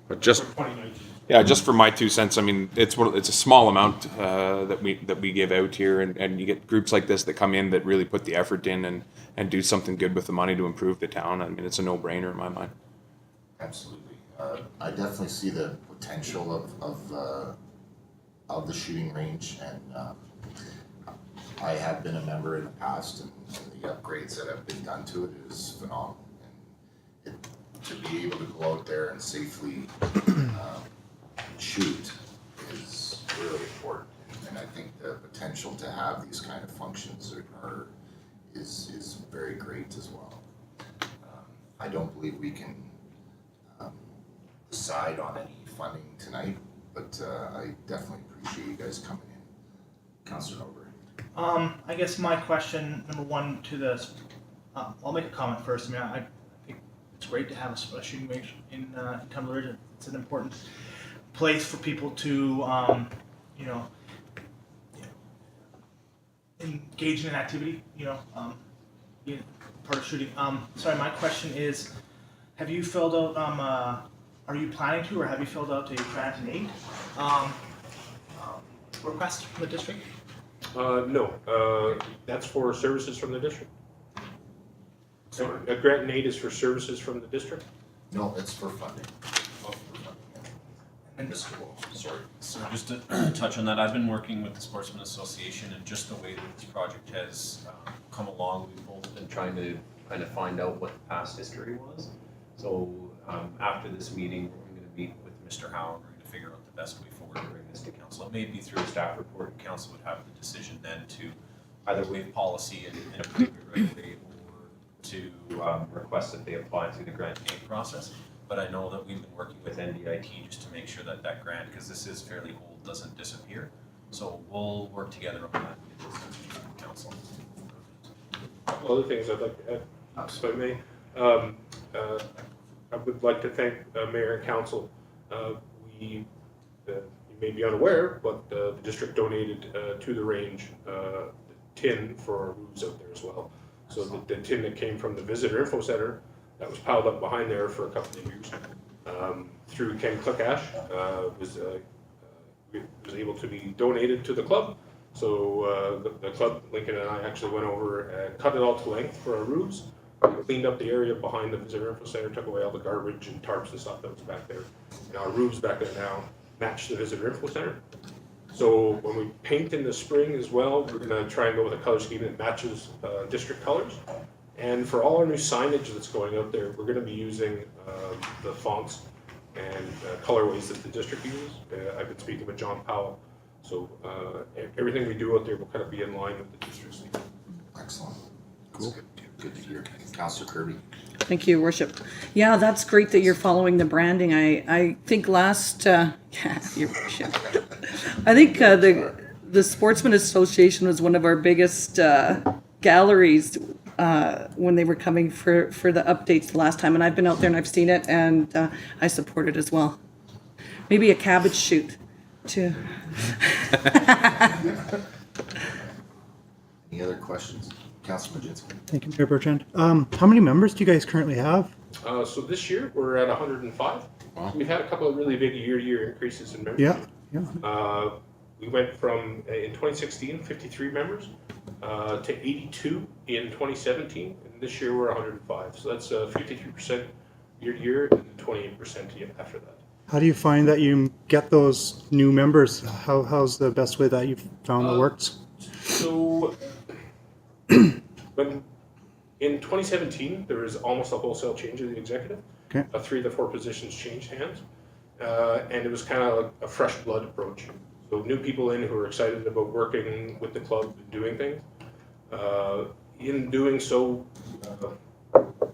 But just 2019. yeah, just for my 2 cents, I mean, it's a small amount that we give out here, and you get groups like this that come in that really put the effort in and do something good with the money to improve the town. I mean, it's a no-brainer in my mind. Absolutely. I definitely see the potential of the shooting range, and I have been a member in the past, and the upgrades that have been done to it is phenomenal. And to be able to go out there and safely shoot is really important. And I think the potential to have these kind of functions is very great as well. I don't believe we can decide on any funding tonight, but I definitely appreciate you guys coming in. Councilor Nober. I guess my question, number one, to this, I'll make a comment first. I mean, I think it's great to have a shooting range in Tumbler Ridge. It's an important place for people to, engage in an activity, being part of shooting. Sorry, my question is, have you filled out, are you planning to, or have you filled out a grant and aid request from the district? No, that's for services from the district. A grant and aid is for services from the district? No, it's for funding. And this Sorry. So just to touch on that, I've been working with the Sportsman Association, and just the way that this project has come along, we've both been trying to kind of find out what the past history was. So after this meeting, we're going to meet with Mr. Howe, and we're going to figure out the best way forward to bring this to council. It may be through a staff report, and council would have the decision then to either waive policy and approve it right away, or to request that they apply through the grant and aid process. But I know that we've been working with NDIT just to make sure that that grant, because this is fairly old, doesn't disappear. So we'll work together on that with the council. A couple other things I'd like to add, if I may. I would like to thank Mayor and Council. You may be unaware, but the district donated to the range the tin for our roofs out there as well. So the tin that came from the Visitor Info Center that was piled up behind there for a couple of years, through Ken Cluckash, was able to be donated to the club. So the club, Lincoln and I actually went over and cut it all to length for our roofs, cleaned up the area behind the Visitor Info Center, took away all the garbage and tarps and stuff that was back there. And our roofs back there now match the Visitor Info Center. So when we paint in the spring as well, we're gonna try and go with a color scheme that matches district colors. And for all our new signage that's going out there, we're gonna be using the fonts and colorways that the district uses. I've been speaking with John Powell So everything we do out there will kind of be in line with the district's needs. Excellent. Cool. Good to hear. Councillor Kirby. Thank you, Worship. Yeah, that's great that you're following the branding. I think last, yeah, Your Worship. I think the Sportsman Association was one of our biggest galleries when they were coming for the updates the last time. And I've been out there and I've seen it, and I support it as well. Maybe a cabbage shoot too. Any other questions? Councillor Majinski. Thank you, Mayor Bertrand. How many members do you guys currently have? So this year we're at 105. Wow. We've had a couple of really big year-to-year increases in membership. Yeah. We went from, in 2016, 53 members to 82 in 2017, and this year we're 105. So that's 53% year-to-year and 28% after that. How do you find that you get those new members? How's the best way that you've found that works? So, when in 2017, there was almost a wholesale change of the executive. Okay. 3 of the 4 positions changed hands, and it was kind of a fresh blood approach. So new people in who are excited about working with the club and doing things. In doing so,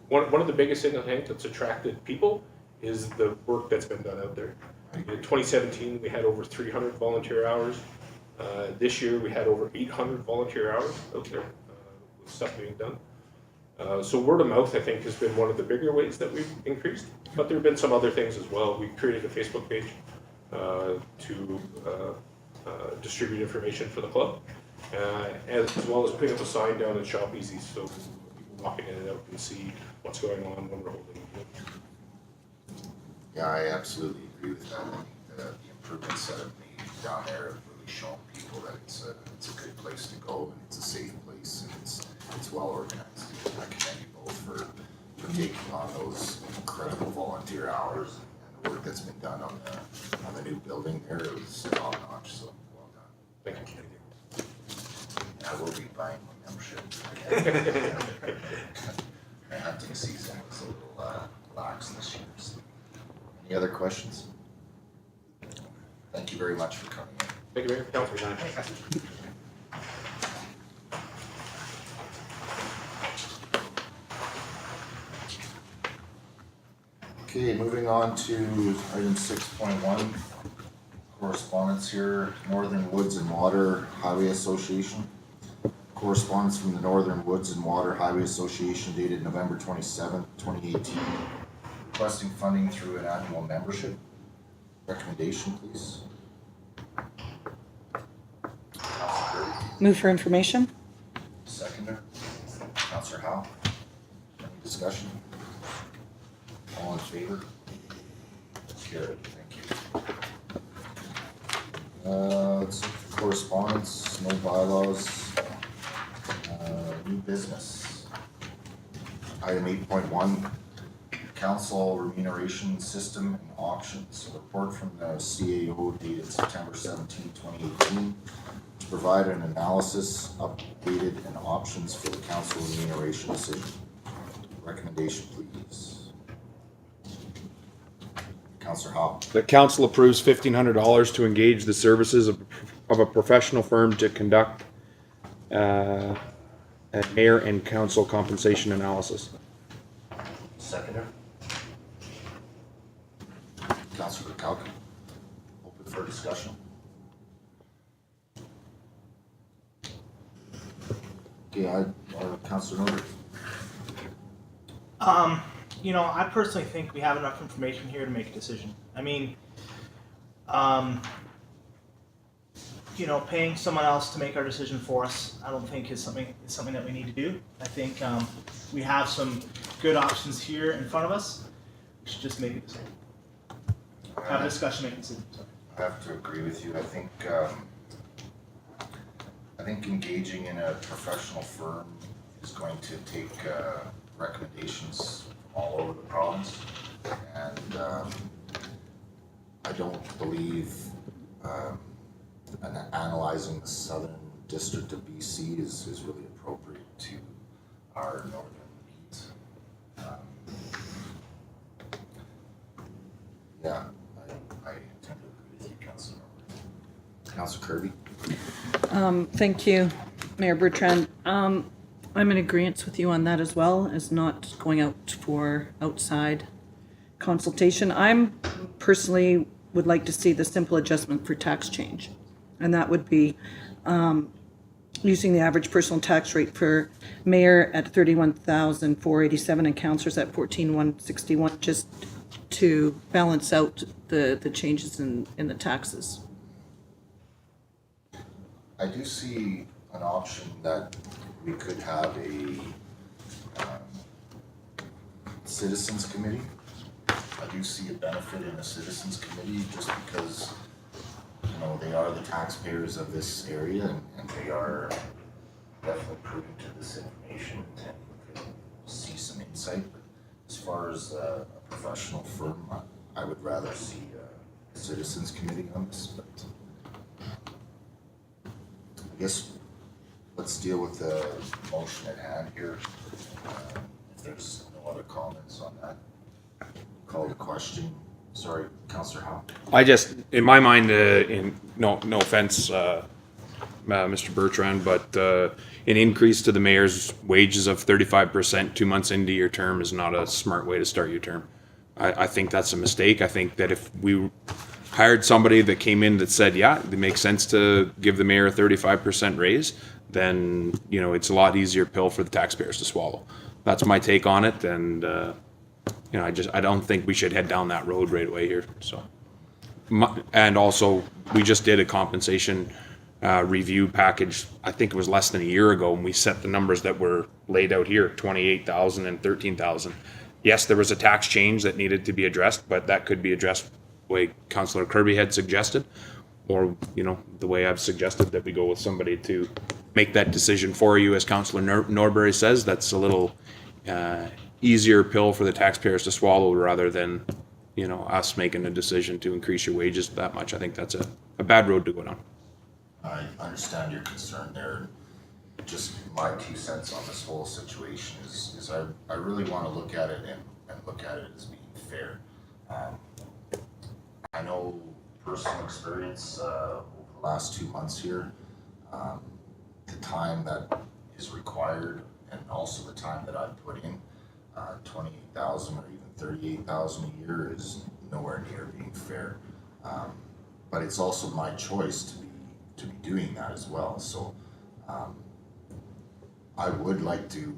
one of the biggest things I think that's attracted people is the work that's been done out there. In 2017, we had over 300 volunteer hours. This year, we had over 800 volunteer hours out there with stuff being done. So word of mouth, I think, has been one of the bigger ways that we've increased. But there have been some other things as well. We created a Facebook page to distribute information for the club, as well as putting up a sign down at Shop Easy so people walking in and out can see what's going on when we're holding it. Yeah, I absolutely agree with that. I think the improvements that have made down there have really shown people that it's a good place to go, and it's a safe place, and it's well organized. I commend you both for taking on those incredible volunteer hours and the work that's been done on the new building there. It was top notch, so well done. Thank you. I will be buying my membership. My hunting season was a little lax this year. So. Any other questions? Thank you very much for coming in. Thank you, Mayor. Councilor. Okay, moving on to item 6.1, correspondence here, Northern Woods and Water Highway Association. Correspondence from the Northern Woods and Water Highway Association dated November 27th, 2018, requesting funding through an annual membership. Recommendation, please. Councilor Kirby, Move for information? seconder. Councilor Howe. Any discussion? All in favor? Carried, thank you. Let's look for correspondence, no bylaws, new business. Item 8.1, council remuneration system and auctions. A report from the CAO dated September 17, 2018 to provide an analysis, updated, and options for the council remuneration decision. Recommendation, please. Councillor Howe. The council approves $1,500 to engage the services of a professional firm to conduct a mayor and council compensation analysis. Seconder. Councillor Calkin. Open for discussion. Okay, Councillor Norder. You know, I personally think we have enough information here to make a decision. I mean, you know, paying someone else to make our decision for us, I don't think is something that we need to do. I think we have some good options here in front of us. We should just make a decision. Have a discussion, make a decision. Sorry. I have to agree with you. I think engaging in a professional firm is going to take recommendations all over the province, and I don't believe analyzing the southern district of BC is really appropriate to our northern needs. Yeah, I tend to agree with you, Councilor. Councilor Kirby? Thank you, Mayor Bertrand. I'm in agreement with you on that as well, as not going out for outside consultation. I'm personally would like to see the simple adjustment for tax change. And that would be using the average personal tax rate for mayor at 31,487 and councillors at 14,161, just to balance out the changes in the taxes. I do see an option that we could have a citizens committee. I do see a benefit in a citizens committee just because, you know, they are the taxpayers of this area and they are definitely privy to this information and could see some insight. But as far as a professional firm, I would rather see a citizens committee on this, but I guess let's deal with the motion at hand here. If there's no other comments on that, call the question. Sorry, Councillor Howe. I just, in my mind, no offense, Mr. Bertrand, but an increase to the mayor's wages of 35% 2 months into your term is not a smart way to start your term. I think that's a mistake. I think that if we hired somebody that came in that said, yeah, it makes sense to give the mayor a 35% raise, then, you know, it's a lot easier pill for the taxpayers to swallow. That's my take on it, and you know, I don't think we should head down that road right away here. So, and also, we just did a compensation review package. I think it was less than a year ago, and we set the numbers that were laid out here: 28,000 and 13,000. Yes, there was a tax change that needed to be addressed, but that could be addressed the way Councillor Kirby had suggested, or, you know, the way I've suggested that we go with somebody to make that decision for you. As Councillor Norbury says, that's a little easier pill for the taxpayers to swallow rather than, you know, us making a decision to increase your wages that much. I think that's a bad road to go down. I understand your concern there. Just my 2 cents on this whole situation is I really want to look at it and look at it as being fair. I know personal experience over the last 2 months here, the time that is required and also the time that I've put in, 28,000 or even 38,000 a year is nowhere near being fair. But it's also my choice to be doing that as well. So I would like to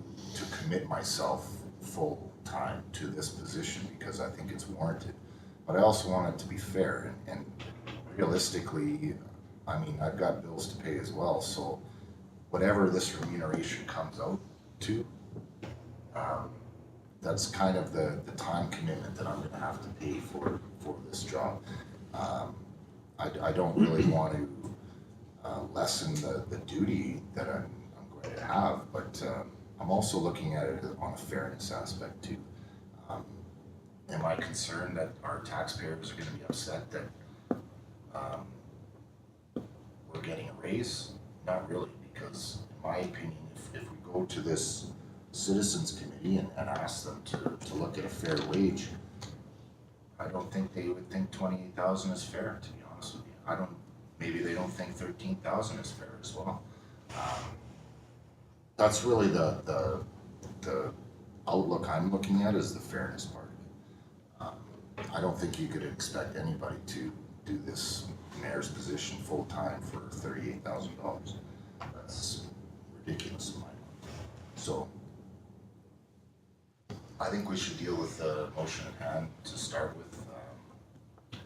commit myself full time to this position because I think it's warranted. But I also want it to be fair and realistically, I mean, I've got bills to pay as well. So whatever this remuneration comes out to, that's kind of the time commitment that I'm gonna have to pay for this job. I don't really want to lessen the duty that I'm going to have, but I'm also looking at it on a fairness aspect too. Am I concerned that our taxpayers are gonna be upset that we're getting a raise? Not really, because in my opinion, if we go to this citizens committee and ask them to look at a fair wage, I don't think they would think 28,000 is fair, to be honest with you. Maybe they don't think 13,000 is fair as well. That's really the outlook I'm looking at, is the fairness part of it. I don't think you could expect anybody to do this mayor's position full time for $38,000. That's ridiculous in my mind. So I think we should deal with the motion at hand to start with.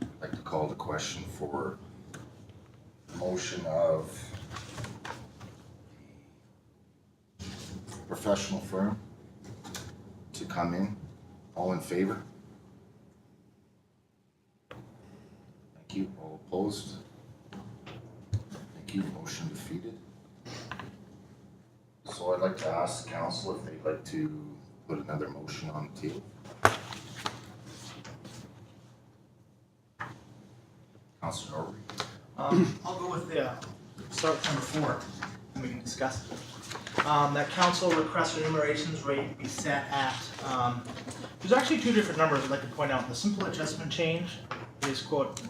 I'd like to call the question for the motion of the professional firm to come in. All in favor? Thank you. All opposed? Thank you. Motion defeated. So I'd like to ask the council if they'd like to put another motion on the table. Councilor Norbury. I'll go with start with number 4, and we can discuss it. That council requests remunerations rate be set at, there's actually 2 different numbers I'd like to point out. The simple adjustment change is quote,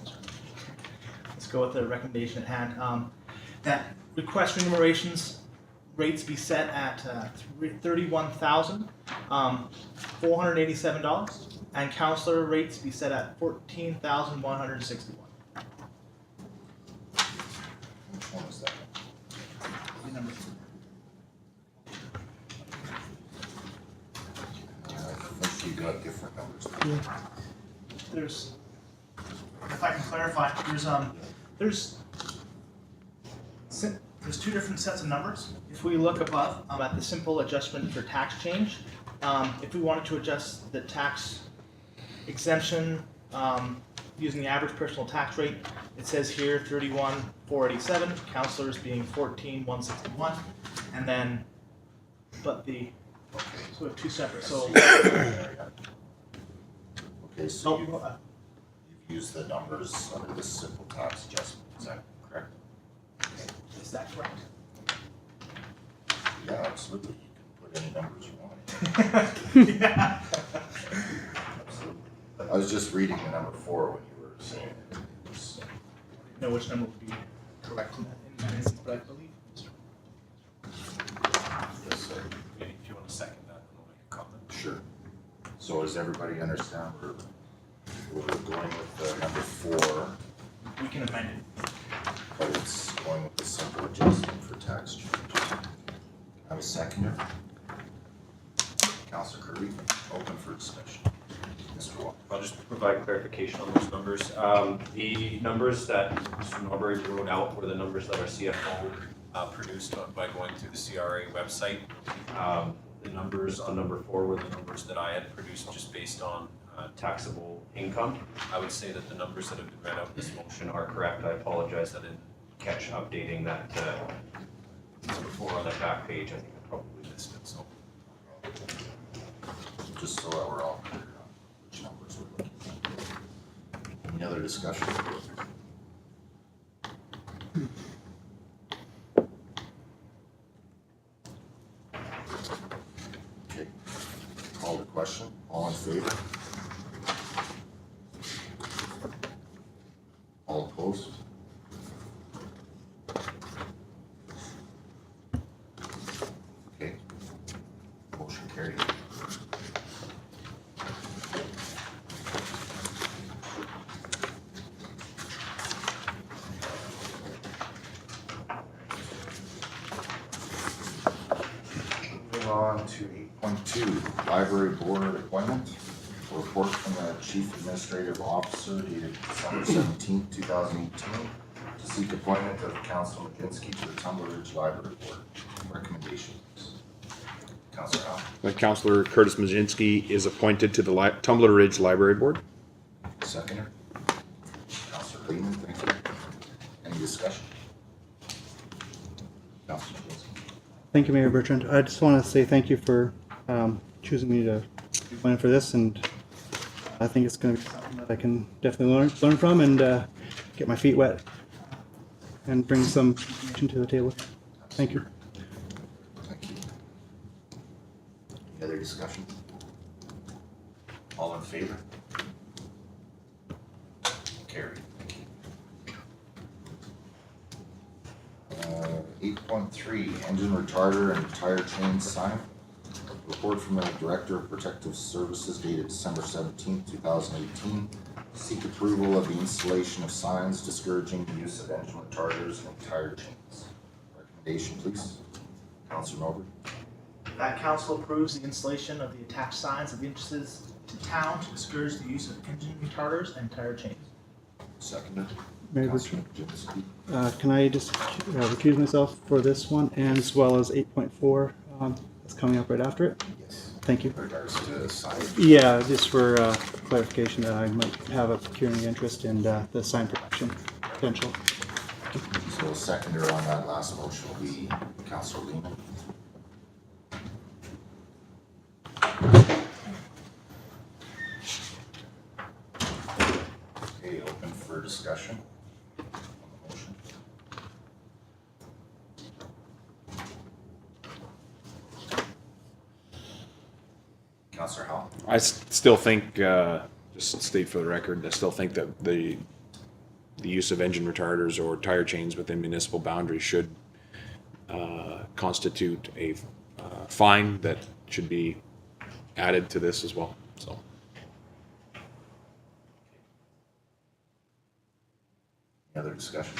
it's go with the recommendation at hand. That request remunerations rates be set at $31,487, and counselor rates be set at $14,161. Which one is that? Number 3. I think you got different numbers. There's, if I can clarify, there's two different sets of numbers. If we look above at the simple adjustment for tax change, if we wanted to adjust the tax exemption using the average personal tax rate, it says here 31,487, counselors being 14,161, and then, but the, so we have two separate, so. Okay, so you've used the numbers under the simple tax adjustment, is that correct? Is that correct? Yeah, absolutely. You can put any numbers you want. Yeah. Absolutely. I was just reading the number 4 when you were saying it. It was- Know which number would be correct in that instance, but I believe. Yes, sir. If you want to second that, I'll make a comment. Sure. So does everybody understand where we're going with the number 4, We can amend it. but it's going with the simple adjustment for tax change? Have a seconder? Councilor Kirby, open for discussion. Mr. Wall. I'll just provide clarification on those numbers. The numbers that Mr. Norbury wrote out were the numbers that our CFO produced by going through the CRA website. The numbers on number 4 were the numbers that I had produced just based on taxable income. I would say that the numbers that have been read out in this motion are correct. I apologize, I didn't catch updating that number 4 on that back page. I think I probably missed it, so. Just so that we're all clear on which numbers we're looking at. Any other discussion? Okay, call the question. All in favor? All opposed? Okay, motion carried. Moving on to 8.2, library board appointment. A report from the chief administrative officer dated December 17th, 2018, to seek appointment of Councilor McGinski to the Tumbler Ridge Library Board. Recommendations. Councilor Howell. That Councillor Curtis Majinski is appointed to the Tumbler Ridge Library Board. Seconder. Councilor Lehman, thank you. Any discussion? Councilor McGinski. Thank you, Mayor Bertrand. I just want to say thank you for choosing me to be appointed for this, and I think it's going to be something that I can definitely learn from and get my feet wet and bring some information to the table. Thank you. Thank you. Any other discussion? All in favor? Carried. Thank you. 8.3, engine retarder and tire chain sign. Report from the Director of Protective Services dated December 17th, 2018. Seek approval of the installation of signs discouraging the use of engine retarders and tire chains. Recommendation, please. Councilor Norbury. That council approves the installation of the attached signs of entrances to town to discourage the use of engine retarders and tire chains. Seconded. Mayor Councilor Bertrand, Jasinski. can I just recuse myself for this one and as well as 8.4 that's coming up right after it? Yes. Thank you. In regards to sign. Yeah, just for clarification that I might have a pecuniary interest in the sign production potential. So the seconder on that last motion will be Councilor Lehman. Okay, open for discussion on the motion. Councilor Howell. I still think, just state for the record, I still think that the the use of engine retarders or tire chains within municipal boundaries should constitute a fine that should be added to this as well. So. Any other discussion?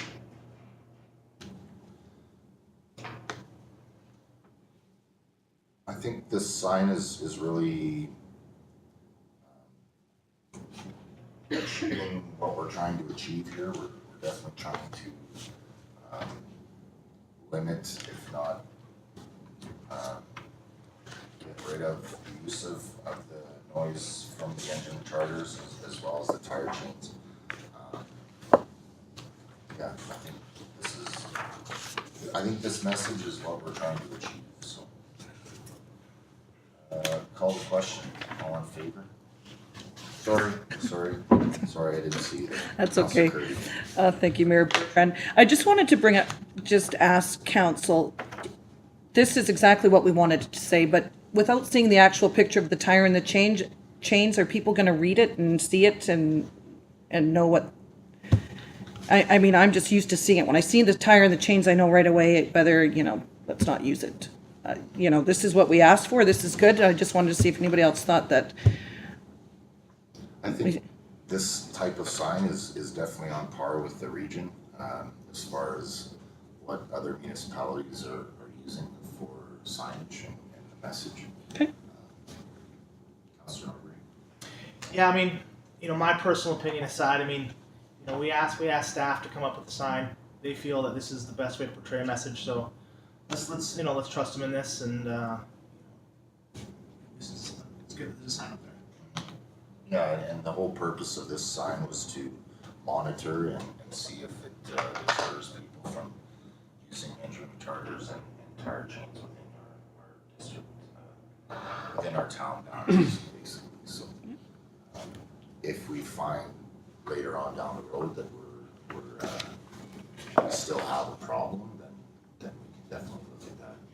I think this sign is really achieving what we're trying to achieve here. We're definitely trying to limit, if not get rid of the use of the noise from the engine retarders as well as the tire chains. Yeah, I think this message is what we're trying to achieve, so. Call the question, all in favor? Sorry, I didn't see that. That's Councillor okay. Kirby. Thank you, Mayor Bertrand. I just wanted to bring up, just ask council, this is exactly what we wanted to say, but without seeing the actual picture of the tire and the chains, are people gonna read it and see it and know what? I mean, I'm just used to seeing it. When I see the tire and the chains, I know right away whether, let's not use it. This is what we asked for, this is good. I just wanted to see if anybody else thought that. I think this type of sign is definitely on par with the region, as far as what other municipalities are using for signage and the message. Okay. Councillor Norbury. Yeah, I mean, my personal opinion aside, I mean, we asked staff to come up with the sign. They feel that this is the best way to portray a message, so let's trust them in this, and it's good that there's a sign up there. Yeah, and the whole purpose of this sign was to monitor and see if it deters people from using engine retarders and tire chains within our district, within our town boundaries, basically. So, if we find later on down the road that we still have a problem, then we can definitely look at that in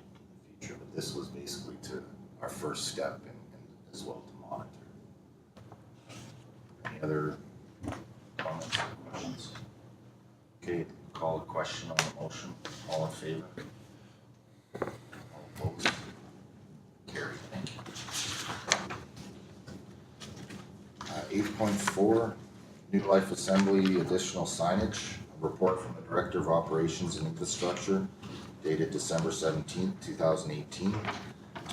the future. But this was basically our first step and as well to monitor. Any other comments or questions? Okay, call a question on the motion. All in favor? All opposed? Carried. Thank you. 8.4, New Life Assembly additional signage. A report from the Director of Operations and Infrastructure dated December 17th, 2018.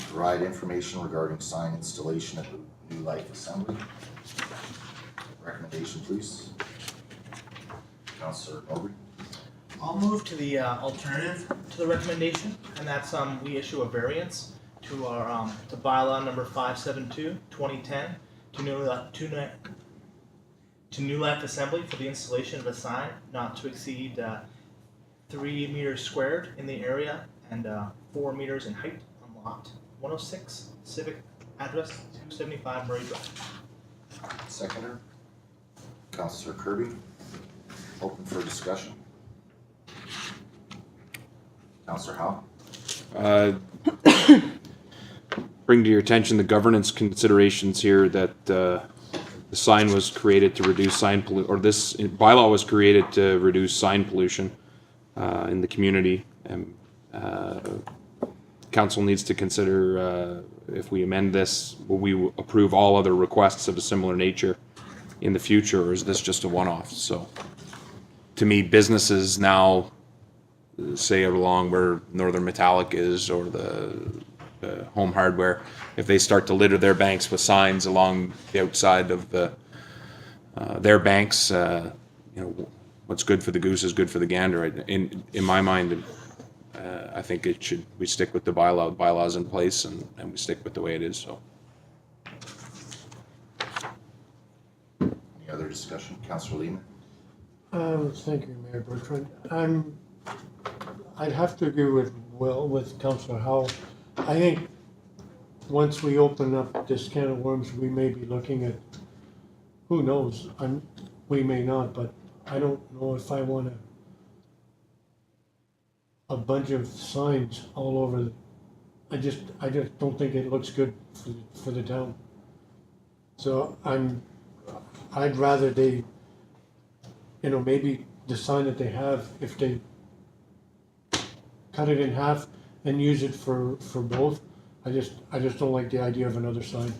Provide information regarding sign installation at the New Life Assembly. Recommendation, please. Councillor Norbury. I'll move to the alternative to the recommendation, and that's we issue a variance to our to bylaw number 572, 2010 to New Life Assembly for the installation of a sign not to exceed 3 meters squared in the area and 4 meters in height on lot 106, Civic address 275 Murray Drive. Seconder. Councillor Kirby. Open for discussion. Councillor Howe. Bring to your attention the governance considerations here that the sign was created to reduce sign pollution, or this bylaw was created to reduce sign pollution in the community. And council needs to consider if we amend this, will we approve all other requests of a similar nature in the future, or is this just a one-off? So to me, businesses now, say along where Northern Metallic is, or the Home Hardware, if they start to litter their banks with signs along the outside of their banks, what's good for the goose is good for the gander. In my mind, I think we stick with the bylaws in place, and we stick with the way it is. So. Any other discussion? Councillor Lehman. Thank you, Mayor Bertrand. I'd have to agree with Councillor Howell. I think once we open up this can of worms, we may be looking at, who knows, we may not, but I don't know if I want a bunch of signs all over. I just don't think it looks good for the town. So I'd rather they, maybe the sign that they have, if they cut it in half and use it for both. I just don't like the idea of another sign.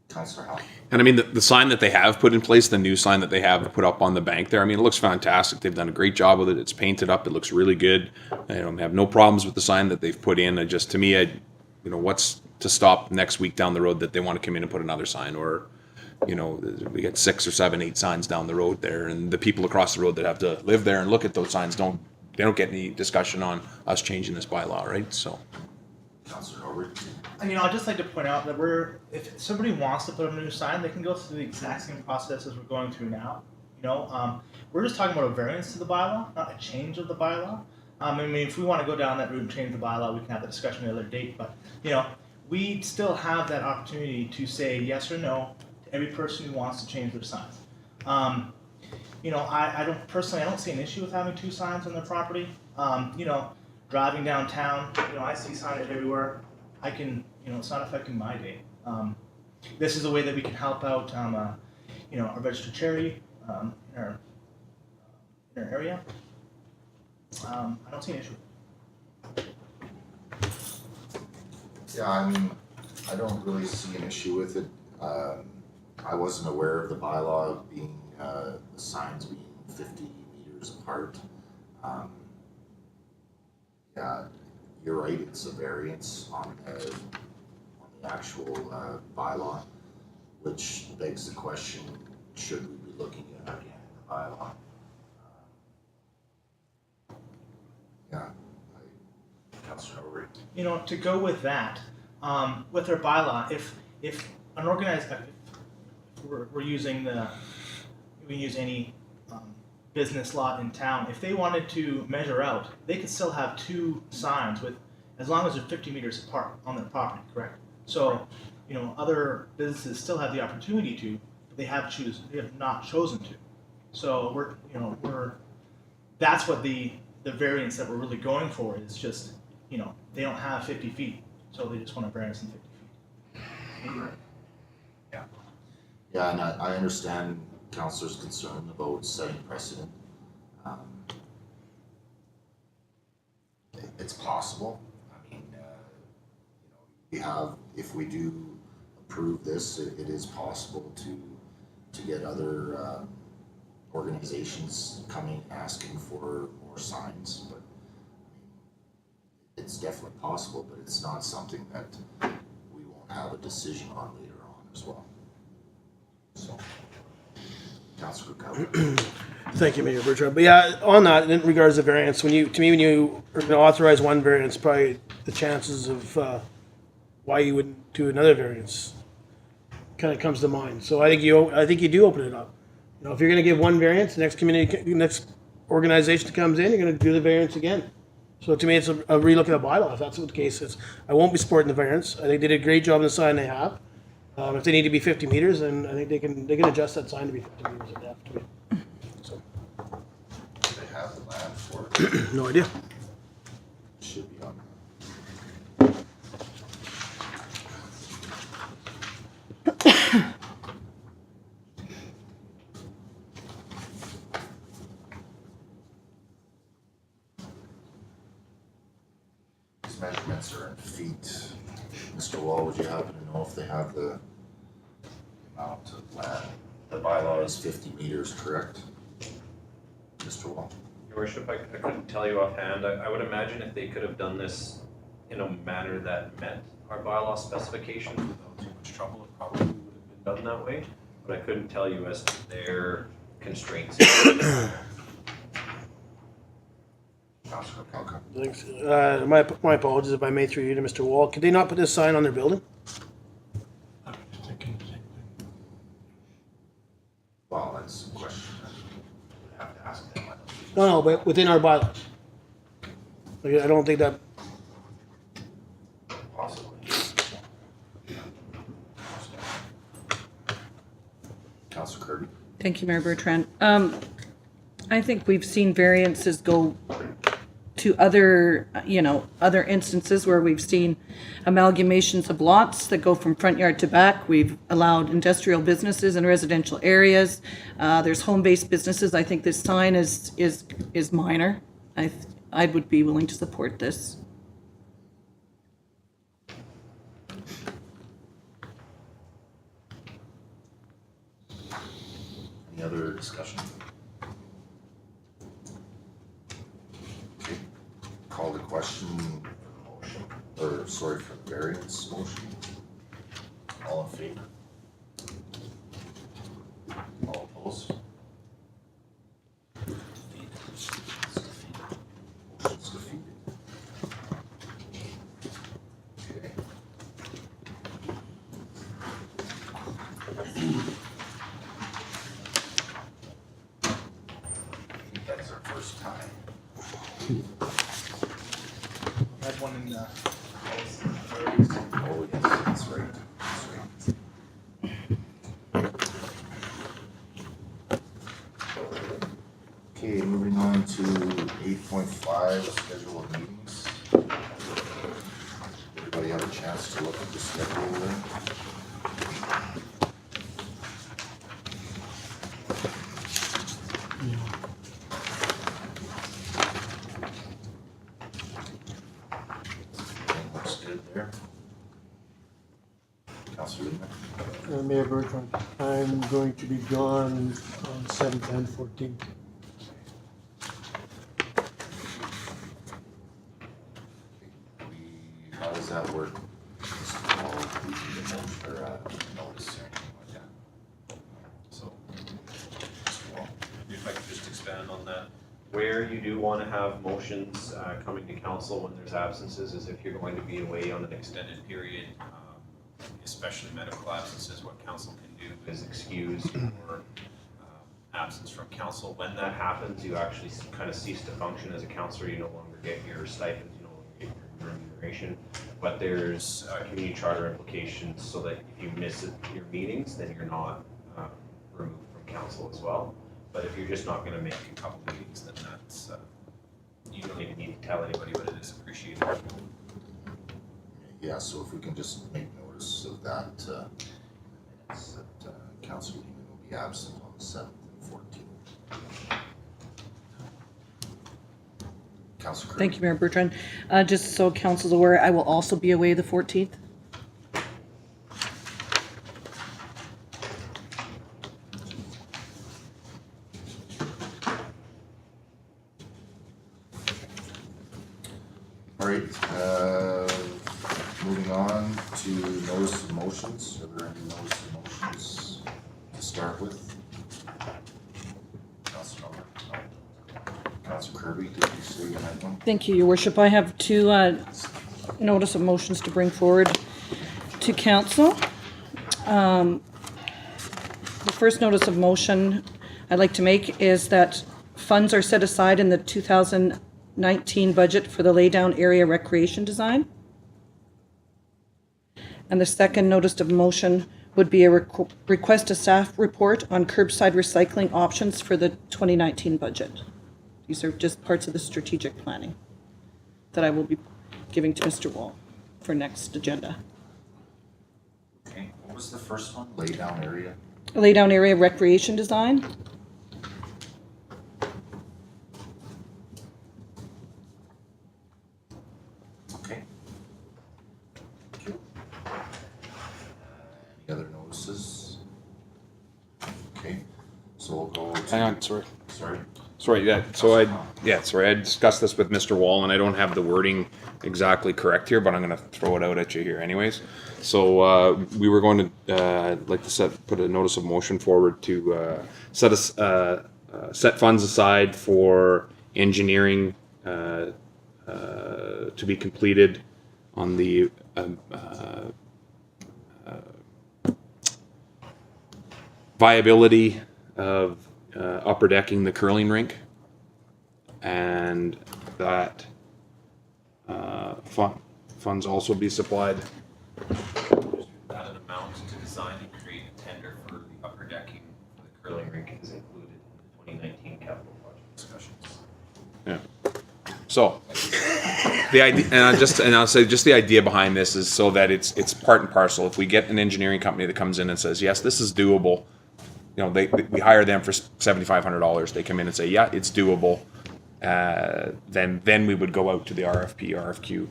Councillor Howell. And I mean, the sign that they have put in place, the new sign that they have put up on the bank there, I mean, it looks fantastic. They've done a great job with it. It's painted up. It looks really good. I have no problems with the sign that they've put in. To me, what's to stop next week down the road that they want to come in and put another sign, or, we get 6 or 7, 8 signs down the road there, and the people across the road that have to live there and look at those signs don't get any discussion on us changing this bylaw, right? So. Councillor Norbert. And I'd just like to point out that if somebody wants to put up a new sign, they can go through the exact same process as we're going through now. We're just talking about a variance to the bylaw, not a change of the bylaw. If we want to go down that route and change the bylaw, we can have the discussion at another date. But we still have that opportunity to say yes or no to every person who wants to change their signs. I don't see an issue with having 2 signs on their property. Driving downtown, I see signage everywhere. It's not affecting my day. This is a way that we can help out, our registered charity in our area. I don't see an issue. Yeah, I don't really see an issue with it. I wasn't aware of the bylaw being, the signs being 50 meters apart. Yeah, you're right, it's a variance on the actual bylaw, which begs the question, should we be looking at again the bylaw? Councillor Overy. To go with that, with our bylaw, if an organized, we're using we use any business lot in town, if they wanted to measure out, they could still have 2 signs as long as they're 50 meters apart on their property, correct? So, other businesses still have the opportunity to, but they have not chosen to. So that's what the variance that we're really going for is just, they don't have 50 feet, so they just want a variance in 50 feet. Yeah, and I understand Councillor's concern about setting precedent. It's possible. If we do approve this, it is possible to get other organizations coming asking for more signs, but it's definitely possible, but it's not something that we won't have a decision on later on as well. So, Councillor Cowan. Thank you, Mayor Bertrand. But yeah, on that, in regards to variance, when you are going to authorize one variance, probably the chances of why you wouldn't do another variance kind of comes to mind. So I think you do open it up. If you're going to give one variance, the next organization that comes in, you're going to do the variance again. So to me, it's a relook at the bylaw. If that's what the case is, I won't be supporting the variance. I think they did a great job on the sign they have. If they need to be 50 meters, then I think they can adjust that sign to be 50 meters if they have to be. So. Do they have the land for it? No idea. Should be on. These measurements are in feet. Mr. Wall, would you happen to know if they have the amount of land? The bylaw is 50 meters, correct? Mr. Wall? Your Worship, I couldn't tell you offhand. I would imagine if they could have done this in a manner that met our bylaw specifications without too much trouble, it probably would have been done that way. But I couldn't tell you as to their constraints. Thanks. My apologies if I may through you to Mr. Wall. Could they not put this sign on their building? Well, that's a question that we have to ask them. No, but within our bylaws. I don't think that. Possibly. Councillor Kirby? Thank you, Mayor Bertrand. I think we've seen variances go to other, other instances where we've seen amalgamations of lots that go from front yard to back. We've allowed industrial businesses in residential areas. There's home-based businesses. I think this sign is minor. I would be willing to support this. Any other discussion? Okay, call the question for the variance motion. All in favor? All opposed? Motion's defeated. Okay. That's our first time. I had one in the. Oh, yes, that's right. That's right. Okay, moving on to 8.5, schedule of meetings. Everybody have a chance to look at the schedule there? Everything looks good there. Councilor Lehman? Mayor Bertrand, I'm going to be gone on 7th and 14th. How does that work? We can get notice or anything like that. So, well, if I could just expand on that, where you do want to have motions coming to council when there's absences is if you're going to be away on an extended period, especially medical absences, what council can do is excuse or absence from council. When that happens, you actually kind of cease to function as a councillor. You no longer get your stipends, you no longer get your remuneration. But there's community charter implications so that if you miss your meetings, then you're not removed from council as well. But if you're just not going to make a couple meetings, then that's you don't even need to tell anybody, but it is appreciated. Yeah, so if we can just make notice of that, minutes that Councilor Lehman will be absent on the 7th and 14th. Councilor Kirby? Thank you, Mayor Bertrand. Just so council's aware, I will also be away the 14th. All right, moving on to notice of motions. Are there any notice of motions to start with? Councilor Miller? No. Councilor Kirby, did you say you had one? Thank you, Your Worship. I have two notice of motions to bring forward to council. The first notice of motion I'd like to make is that funds are set aside in the 2019 budget for the laydown area recreation design. And the second notice of motion would be a request a staff report on curbside recycling options for the 2019 budget. These are just parts of the strategic planning that I will be giving to Mr. Wall for next agenda. Okay, what was the first one? Lay down area? Laydown area recreation design. Okay. Thank you. Any other notices? Okay, so we'll go to. Hang on, sorry. Sorry. Sorry, I discussed this with Mr. Wall, and I don't have the wording exactly correct here, but I'm gonna throw it out at you here anyways. So, we were going to, like to put a notice of motion forward to, set funds aside for engineering, to be completed on the, viability of upper decking the curling rink, and that funds also be supplied. That an amount to design and create a tender for the upper decking for the curling rink is included in the 2019 capital project discussions. Yeah. So the idea, and I'll say just the idea behind this is so that it's part and parcel. If we get an engineering company that comes in and says, yes, this is doable, you know, we hire them for $7,500. They come in and say, yeah, it's doable. Then we would go out to the RFP, RFQ,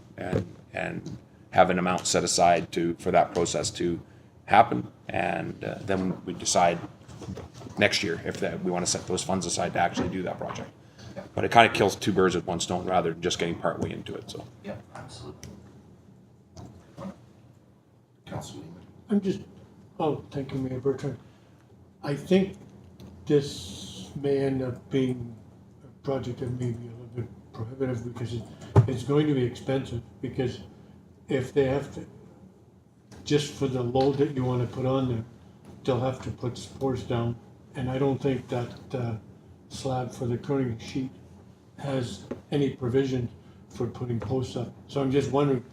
and have an amount set aside for that process to happen, and then we decide next year if we want to set those funds aside to actually do that project. But it kind of kills two birds with one stone rather than just getting partway into it. So Yeah, absolutely. Councilor Lehman. I'm just, thank you, Mayor Bertrand. I think this may end up being a project that may be a little bit prohibitive because it's going to be expensive, because if they have to, just for the load that you want to put on there, they'll have to put supports down. And I don't think that slab for the current sheet has any provision for putting posts up. So I'm just wondering,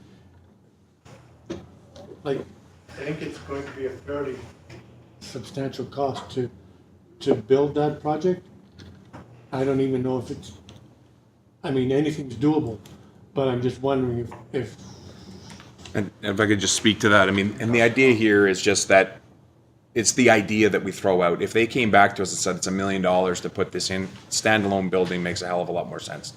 like, I think it's going to be a fairly substantial cost to build that project. I don't even know if anything's doable, but I'm just wondering if and if I could just speak to that, I mean, and the idea here is just that it's the idea that we throw out. If they came back to us and said it's $1 million to put this in, standalone building makes a hell of a lot more sense.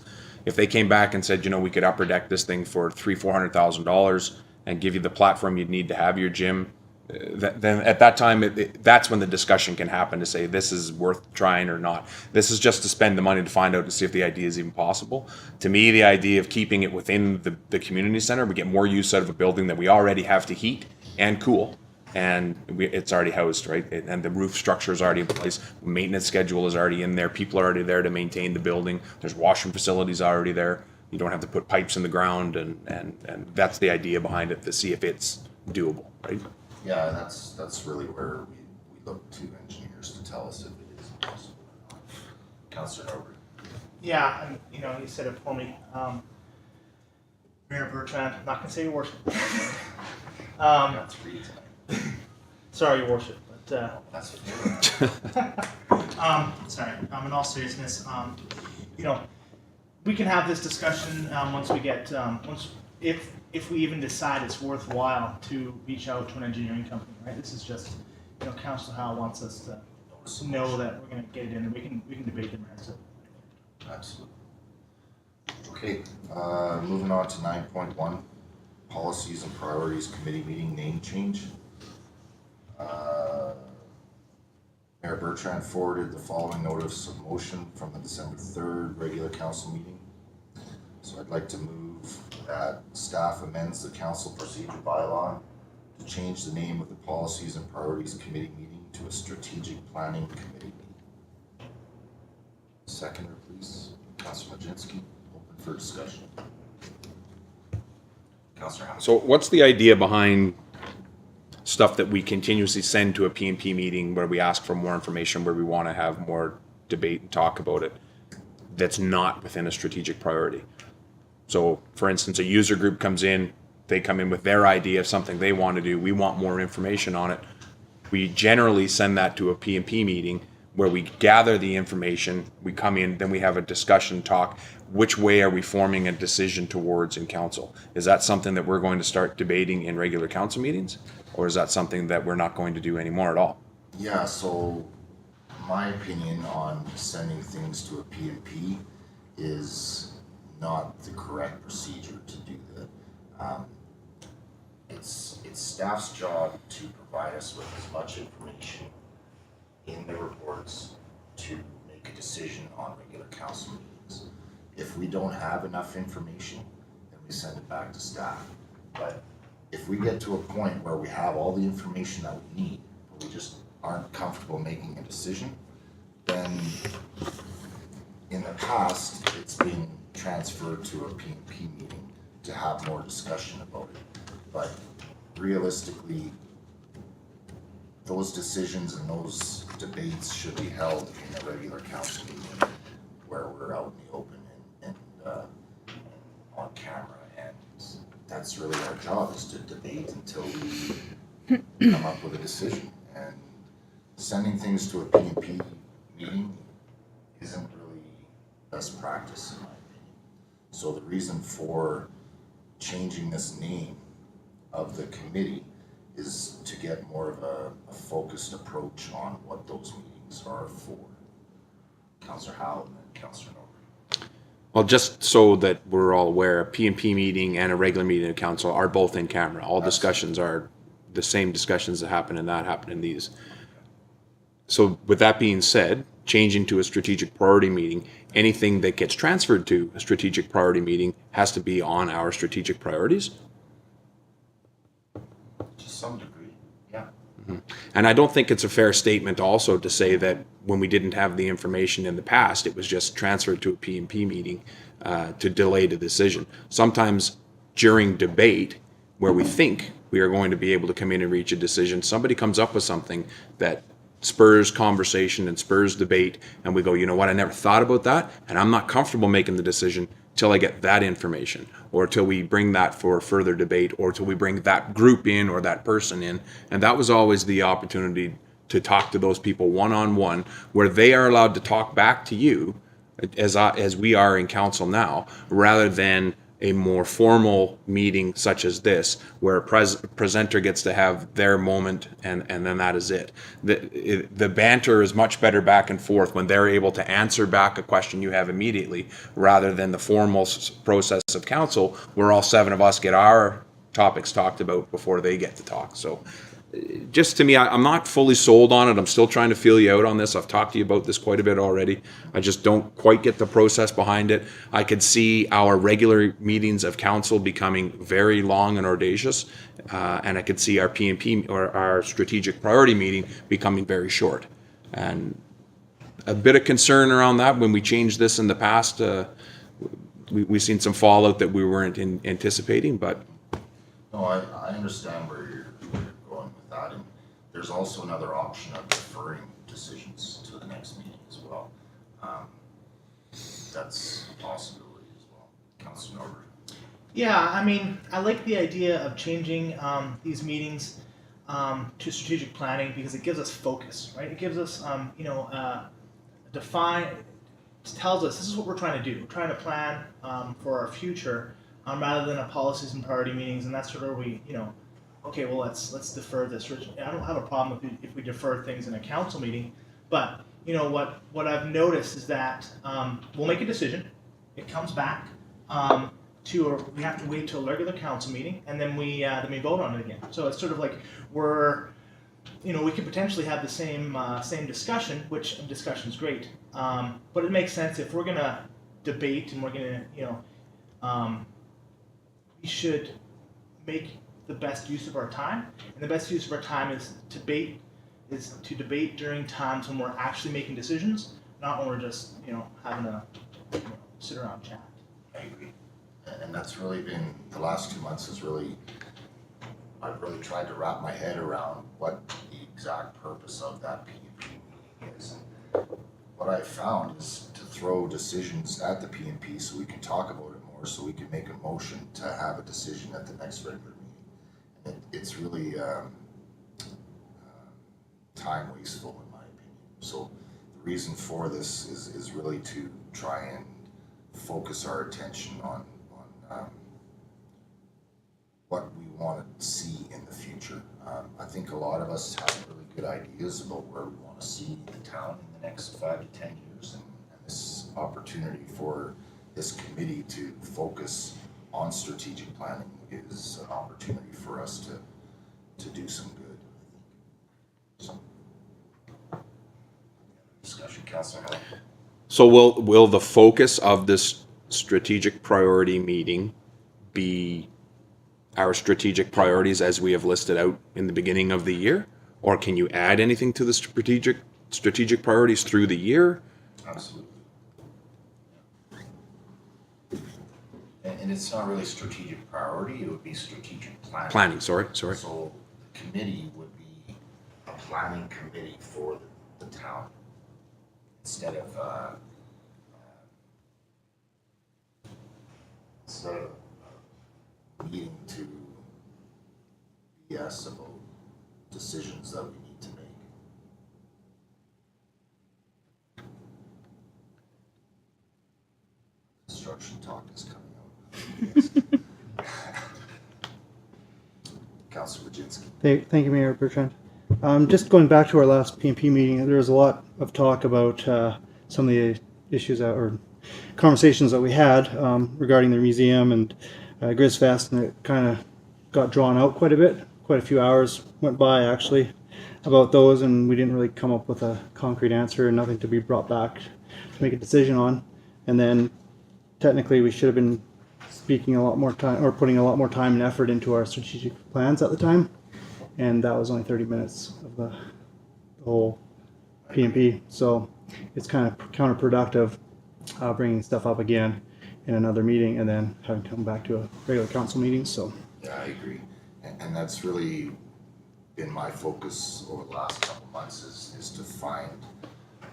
If they came back and said, you know, we could upper deck this thing for $300,000-$400,000 and give you the platform you'd need to have your gym, then at that time, that's when the discussion can happen to say this is worth trying or not. This is just to spend the money to find out and see if the idea is even possible. To me, the idea of keeping it within the community center, we get more use out of a building that we already have to heat and cool. And it's already housed, right? And the roof structure is already in place. Maintenance schedule is already in there. People are already there to maintain the building. There's washroom facilities already there. You don't have to put pipes in the ground, and that's the idea behind it, to see if it's doable, right? Yeah, that's really where we look to engineers to tell us if it is possible or not. Councilor Norbert. Yeah, and you know, you said it for me. Mayor Bertrand, I'm not gonna say your worship. That's for you tonight. Sorry, your worship, but That's for you. sorry. In all seriousness, you know, we can have this discussion once we get if we even decide it's worthwhile to reach out to an engineering company, right? This is just, you know, Councilor Howell wants us to know that we're going to get it in, and we can debate the merits of it. Absolutely. Okay, moving on to 9.1, policies and priorities committee meeting name change. Mayor Bertrand forwarded the following notice of motion from the December 3rd regular council meeting. So I'd like to move that staff amends the council procedure bylaw to change the name of the policies and priorities committee meeting to a strategic planning committee meeting. Seconder, please. Councilor Majinski, open for discussion. Councilor Howell. So what's the idea behind stuff that we continuously send to a P&P meeting where we ask for more information, where we want to have more debate and talk about it, that's not within a strategic priority? So, for instance, a user group comes in, they come in with their idea of something they want to do, we want more information on it. We generally send that to a P&P meeting where we gather the information, we come in, then we have a discussion talk. Which way are we forming a decision towards in council? Is that something that we're going to start debating in regular council meetings? Or is that something that we're not going to do anymore at all? Yeah, so my opinion on sending things to a P&P is not the correct procedure to do that. It's staff's job to provide us with as much information in the reports to make a decision on regular council meetings. If we don't have enough information, then we send it back to staff. But if we get to a point where we have all the information that we need, but we just aren't comfortable making a decision, then in the past, it's been transferred to a P&P meeting to have more discussion about it. But realistically, those decisions and those debates should be held in a regular council meeting where we're out in the open and on camera. And that's really our job, is to debate until we come up with a decision. And sending things to a P&P meeting isn't really best practice in my opinion. So the reason for changing this name of the committee is to get more of a focused approach on what those meetings are for. Councillor Howell and then Councillor Norbury. Well, just so that we're all aware, a P&P meeting and a regular meeting of council are both in camera. All discussions are the same discussions that happen in these. So with that being said, changing to a strategic priority meeting, anything that gets transferred to a strategic priority meeting has to be on our strategic priorities. To some degree, yeah. And I don't think it's a fair statement also to say that when we didn't have the information in the past, it was just transferred to a P&P meeting to delay the decision. Sometimes during debate, where we think we are going to be able to come in and reach a decision, somebody comes up with something that spurs conversation and spurs debate, and we go, you know what, I never thought about that, and I'm not comfortable making the decision till I get that information, or till we bring that for further debate, or till we bring that group in or that person in. And that was always the opportunity to talk to those people one-on-one, where they are allowed to talk back to you as we are in council now, rather than a more formal meeting such as this, where a presenter gets to have their moment and then that is it. The banter is much better back and forth when they're able to answer back a question you have immediately, rather than the formal process of council where all 7 of us get our topics talked about before they get to talk. So just to me, I'm not fully sold on it. I'm still trying to feel you out on this. I've talked to you about this quite a bit already. I just don't quite get the process behind it. I could see our regular meetings of council becoming very long and audacious, and I could see our P&P or our strategic priority meeting becoming very short. And a bit of concern around that when we changed this in the past. We've seen some fallout that we weren't anticipating, but. No, I understand where you're going with that, and there's also another option of deferring decisions to the next meeting as well. That's a possibility as well. Councillor Norbury. Yeah, I mean, I like the idea of changing these meetings to strategic planning because it gives us focus, right? It gives us, tells us this is what we're trying to do. We're trying to plan for our future rather than a policies and priority meetings, and that's sort of where we, okay, well, let's defer this. I don't have a problem if we defer things in a council meeting, but what I've noticed is that we'll make a decision, it comes back we have to wait till a regular council meeting, and then we vote on it again. So it's sort of like we could potentially have the same discussion, which discussion's great, but it makes sense if we're gonna debate and we're gonna we should make the best use of our time, and the best use of our time is to debate during times when we're actually making decisions, not when we're just having a sit around chat. I agree, and that's really been the last 2 months. I've really tried to wrap my head around what the exact purpose of that P&P meeting is. And what I've found is to throw decisions at the P&P so we can talk about it more, so we can make a motion to have a decision at the next regular meeting. And it's really time wasteful in my opinion. So the reason for this is really to try and focus our attention on what we want to see in the future. I think a lot of us have really good ideas about where we want to see the town in the next 5 to 10 years, and this opportunity for this committee to focus on strategic planning is an opportunity for us to do some good. So, discussion, Councillor Howell. So will the focus of this strategic priority meeting be our strategic priorities as we have listed out in the beginning of the year? Or can you add anything to the strategic priorities through the year? Absolutely. And it's not really strategic priority, it would be strategic planning. Planning, sorry. So the committee would be a planning committee for the town instead of meeting to BS about decisions that we need to make. Construction talk is coming out. Councilor Wojcinski. Thank you, Mayor Bertrand. Just going back to our last PNP meeting, there was a lot of talk about some of the issues or conversations that we had regarding the museum and Grizzfest, and it kind of got drawn out quite a bit. Quite a few hours went by actually about those, and we didn't really come up with a concrete answer and nothing to be brought back to make a decision on. And then technically we should have been speaking a lot more time, or putting a lot more time and effort into our strategic plans at the time, and that was only 30 minutes of the whole PNP. So it's kind of counterproductive bringing stuff up again in another meeting and then having to come back to a regular council meeting. So Yeah, I agree. And that's really been my focus over the last couple months is to find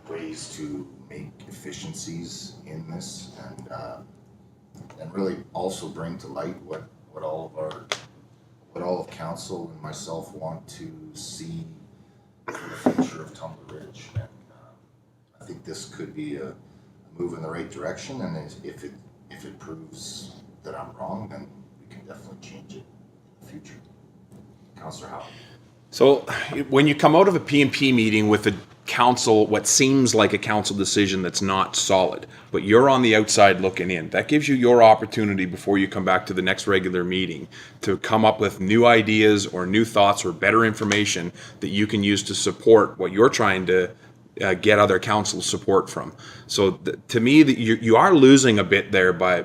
ways to make efficiencies in this and really also bring to light what all of council and myself want to see for the future of Tumbler Ridge. And I think this could be a move in the right direction, and if it proves that I'm wrong, then we can definitely change it in the future. Councillor Howard. So when you come out of a PNP meeting with a council, what seems like a council decision that's not solid, but you're on the outside looking in, that gives you your opportunity before you come back to the next regular meeting to come up with new ideas or new thoughts or better information that you can use to support what you're trying to get other council support from. So to me, you are losing a bit there by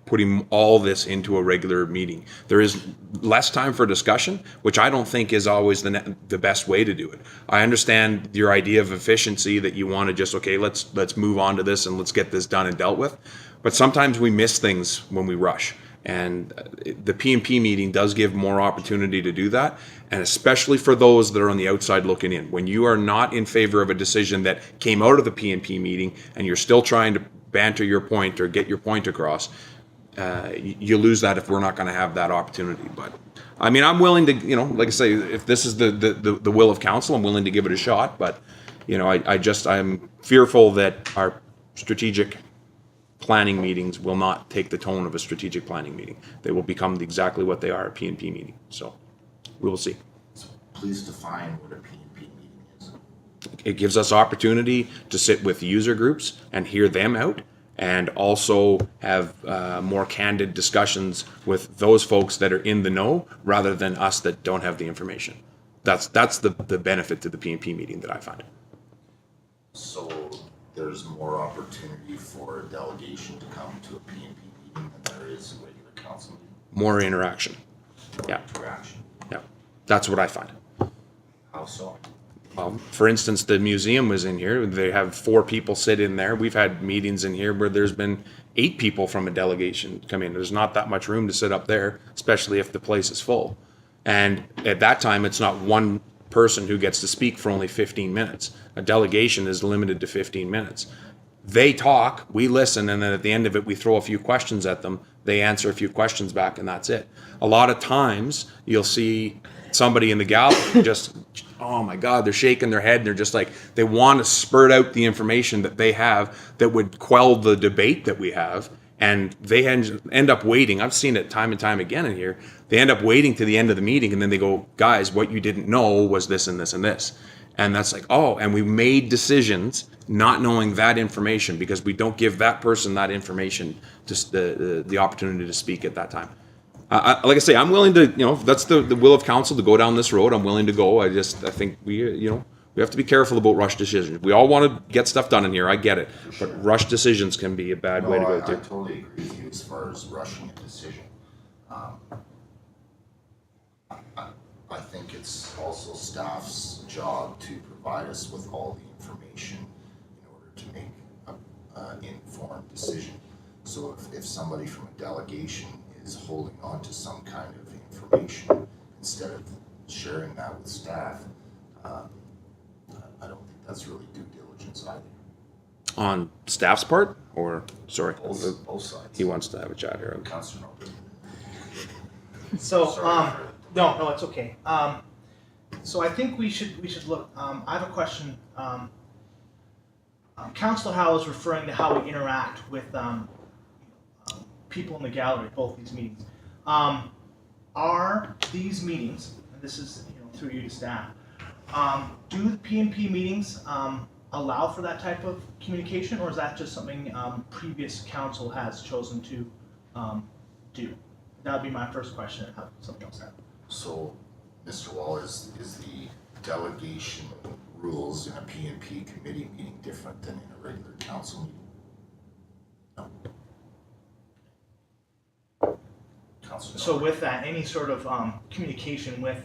putting all this into a regular meeting. There is less time for discussion, which I don't think is always the best way to do it. I understand your idea of efficiency, that you want to just, okay, let's move on to this and let's get this done and dealt with. But sometimes we miss things when we rush. And the PNP meeting does give more opportunity to do that, and especially for those that are on the outside looking in. When you are not in favor of a decision that came out of the PNP meeting and you're still trying to banter your point or get your point across, you lose that if we're not going to have that opportunity. But I mean, I'm willing to, like I say, if this is the will of council, I'm willing to give it a shot. But I'm fearful that our strategic planning meetings will not take the tone of a strategic planning meeting. They will become exactly what they are, a PNP meeting. So we will see. So please define what a PNP meeting is. It gives us opportunity to sit with user groups and hear them out, and also have more candid discussions with those folks that are in the know rather than us that don't have the information. That's the benefit to the PNP meeting that I find. So there's more opportunity for a delegation to come to a PNP meeting than there is a regular council meeting. More interaction. Yeah. Interaction. Yeah. That's what I find. How so? For instance, the museum was in here. They have 4 people sit in there. We've had meetings in here where there's been 8 people from a delegation come in. There's not that much room to sit up there, especially if the place is full. And at that time, it's not one person who gets to speak for only 15 minutes. A delegation is limited to 15 minutes. They talk, we listen, and then at the end of it, we throw a few questions at them. They answer a few questions back, and that's it. A lot of times, you'll see somebody in the gallery just, oh my God, they're shaking their head, and they're just like, they want to spurt out the information that they have that would quell the debate that we have, and they end up waiting. I've seen it time and time again in here. They end up waiting to the end of the meeting, and then they go, guys, what you didn't know was this and this and this. And that's like, oh, and we made decisions not knowing that information because we don't give that person that information, just the opportunity to speak at that time. Like I say, I'm willing to, if that's the will of council to go down this road, I'm willing to go. I think we have to be careful about rush decisions. We all want to get stuff done in here. I get it. But rush decisions can be a bad way to go I too. totally agree with you as far as rushing a decision. I think it's also staff's job to provide us with all the information in order to make an informed decision. So if somebody from a delegation is holding on to some kind of information instead of sharing that with staff, I don't think that's really due diligence either. On staff's part, or sorry, Both sides. he wants to have a chat here. Councillor Norbert. So, Sorry. no, it's okay. So I think we should look. I have a question. Councillor Howell is referring to how we interact with people in the gallery, both these meetings. are these meetings, and this is, through you to staff, do the PNP meetings allow for that type of communication, or is that just something previous council has chosen to do? That would be my first question, and have something else happen. So, Mr. Waller, is the delegation rules in a PNP committee meeting different than in a regular council meeting? No. Councilor So Norberg. with that, any sort of communication with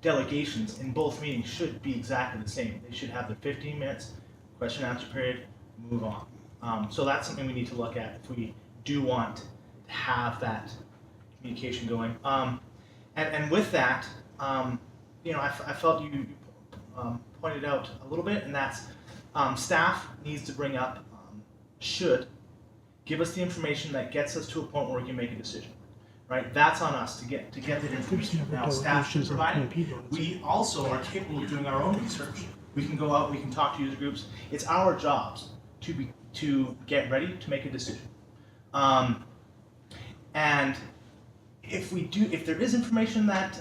delegations in both meetings should be exactly the same. They should have the 15 minutes, question and answer period, move on. So that's something we need to look at if we do want to have that communication going. And with that, I felt you pointed out a little bit, and that's staff needs to bring up, should give us the information that gets us to a point where we can make a decision. Right, that's on us to get that information. Now, staff should provide it. We also are capable of doing our own research. We can go out, we can talk to user groups. It's our jobs to get ready to make a decision. And if there is information that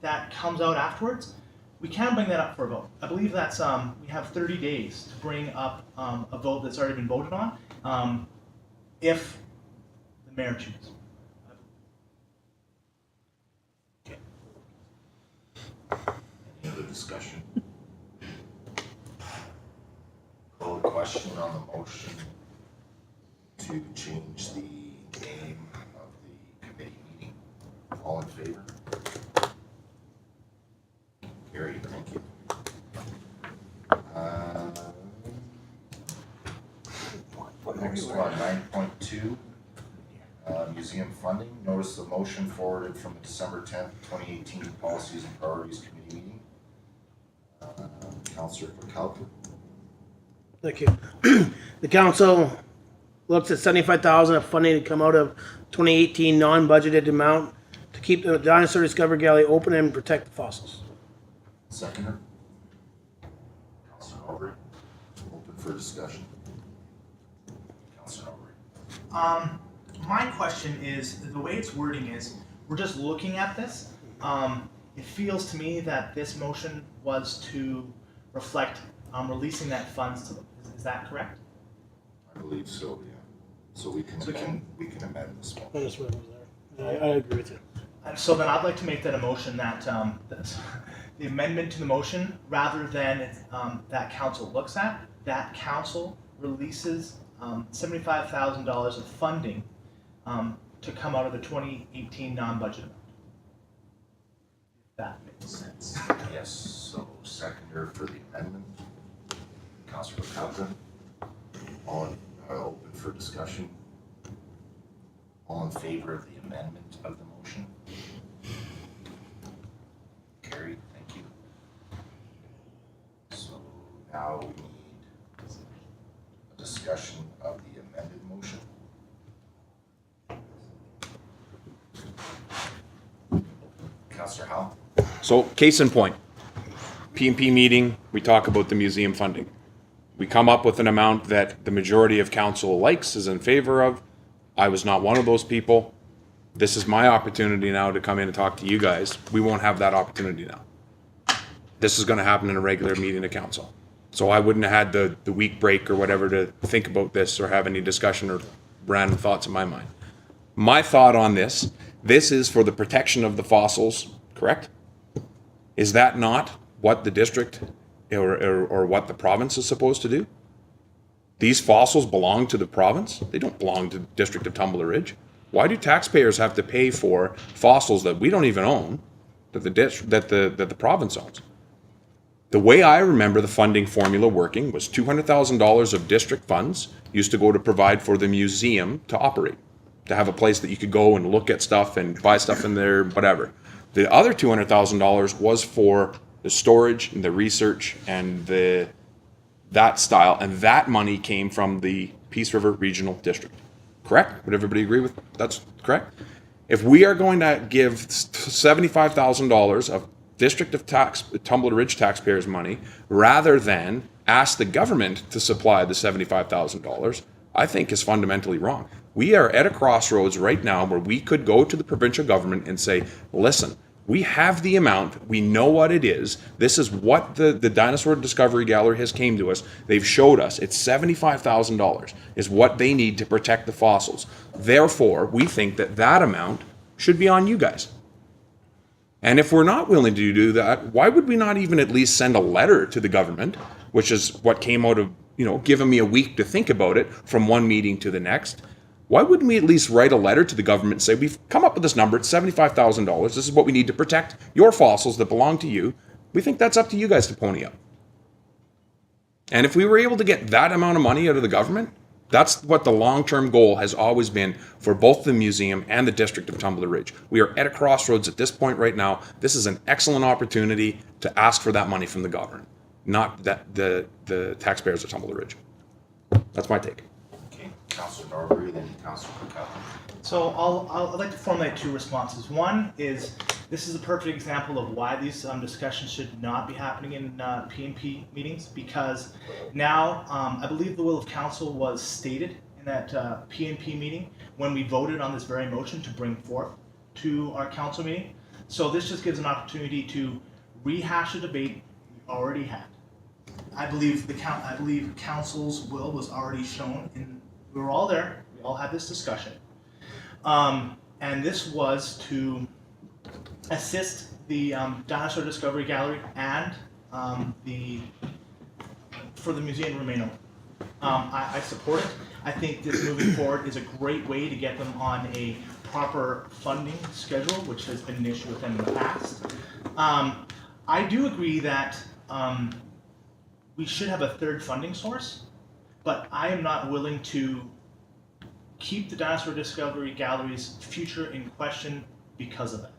that comes out afterwards, we can bring that up for a vote. I believe that's we have 30 days to bring up a vote that's already been voted on, if the mayor chooses. Any other discussion? Call the question on the motion to change the name of the committee meeting. All in favor? Carried, thank you. Next one, 9.2. Museum funding. Notice of motion forwarded from the December 10th, 2018 Policies and Priorities Committee meeting. Councillor McAlpin. Thank you. The council looks at $75,000 of funding to come out of 2018 non-budgeted amount to keep the Dinosaur Discovery Gallery open and protect the fossils. Seconder. Councillor Norberg. Open for discussion. Councillor Norberg. My question is, the way it's wording is, we're just looking at this. It feels to me that this motion was to reflect releasing that funds to them. Is that correct? I believe so, yeah. So we can amend this one. I just read it there. I agree with you. And so then I'd like to make that a motion that the amendment to the motion, rather than that council looks at, that council releases $75,000 of funding to come out of the 2018 non-budget amount. If that makes sense. Yes, so seconder for the amendment. Councillor McAlpin. Open for discussion. All in favor of the amendment of the motion? Carried, thank you. So now we need a discussion of the amended motion. Councillor Howell? So, case in point, PNP meeting, we talk about the museum funding. We come up with an amount that the majority of council likes, is in favor of. I was not one of those people. This is my opportunity now to come in and talk to you guys. We won't have that opportunity now. This is gonna happen in a regular meeting of council. So I wouldn't have had the week break or whatever to think about this or have any discussion or random thoughts in my mind. My thought on this is for the protection of the fossils, correct? Is that not what the district or what the province is supposed to do? These fossils belong to the province. They don't belong to the District of Tumbler Ridge. Why do taxpayers have to pay for fossils that we don't even own, that the province owns? The way I remember the funding formula working was $200,000 of district funds used to go to provide for the museum to operate, to have a place that you could go and look at stuff and buy stuff in there, whatever. The other $200,000 was for the storage and the research and that style, and that money came from the Peace River Regional District. Correct? Would everybody agree with that's correct? If we are going to give $75,000 of District of Tumbler Ridge taxpayers' money, rather than ask the government to supply the $75,000, I think is fundamentally wrong. We are at a crossroads right now where we could go to the provincial government and say, listen, we have the amount, we know what it is. This is what the Dinosaur Discovery Gallery has came to us. They've showed us it's $75,000 is what they need to protect the fossils. Therefore, we think that that amount should be on you guys. And if we're not willing to do that, why would we not even at least send a letter to the government, which is what came out of, giving me a week to think about it from one meeting to the next? Why wouldn't we at least write a letter to the government and say, we've come up with this number, it's $75,000, this is what we need to protect your fossils that belong to you. We think that's up to you guys to pony up. And if we were able to get that amount of money out of the government, that's what the long-term goal has always been for both the museum and the District of Tumbler Ridge. We are at a crossroads at this point right now. This is an excellent opportunity to ask for that money from the government, not that the taxpayers of Tumbler Ridge. That's my take. Okay, Councillor Norbury, then Councillor Kirkcallion. So I'd like to formulate two responses. One is, this is a perfect example of why these discussions should not be happening in PNP meetings, because now I believe the will of council was stated in that PNP meeting when we voted on this very motion to bring forth to our council meeting. So this just gives an opportunity to rehash a debate we already had. I believe council's will was already shown, and we were all there. We all had this discussion. And this was to assist the Dinosaur Discovery Gallery and for the museum to remain open. I support it. I think this moving forward is a great way to get them on a proper funding schedule, which has been an issue with them in the past. I do agree that we should have a third funding source, but I am not willing to keep the Dinosaur Discovery Gallery's future in question because of that.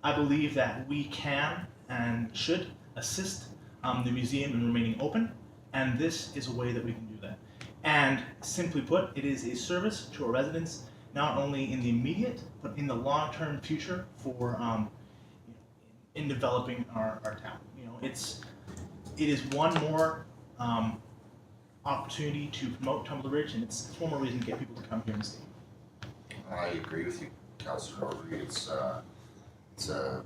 I believe that we can and should assist the museum in remaining open, and this is a way that we can do that. And simply put, it is a service to our residents, not only in the immediate, but in the long-term future for in developing our town. It is one more opportunity to promote Tumbler Ridge, and it's one more reason to get people to come here and stay. I agree with you, Councillor Norbury. It's a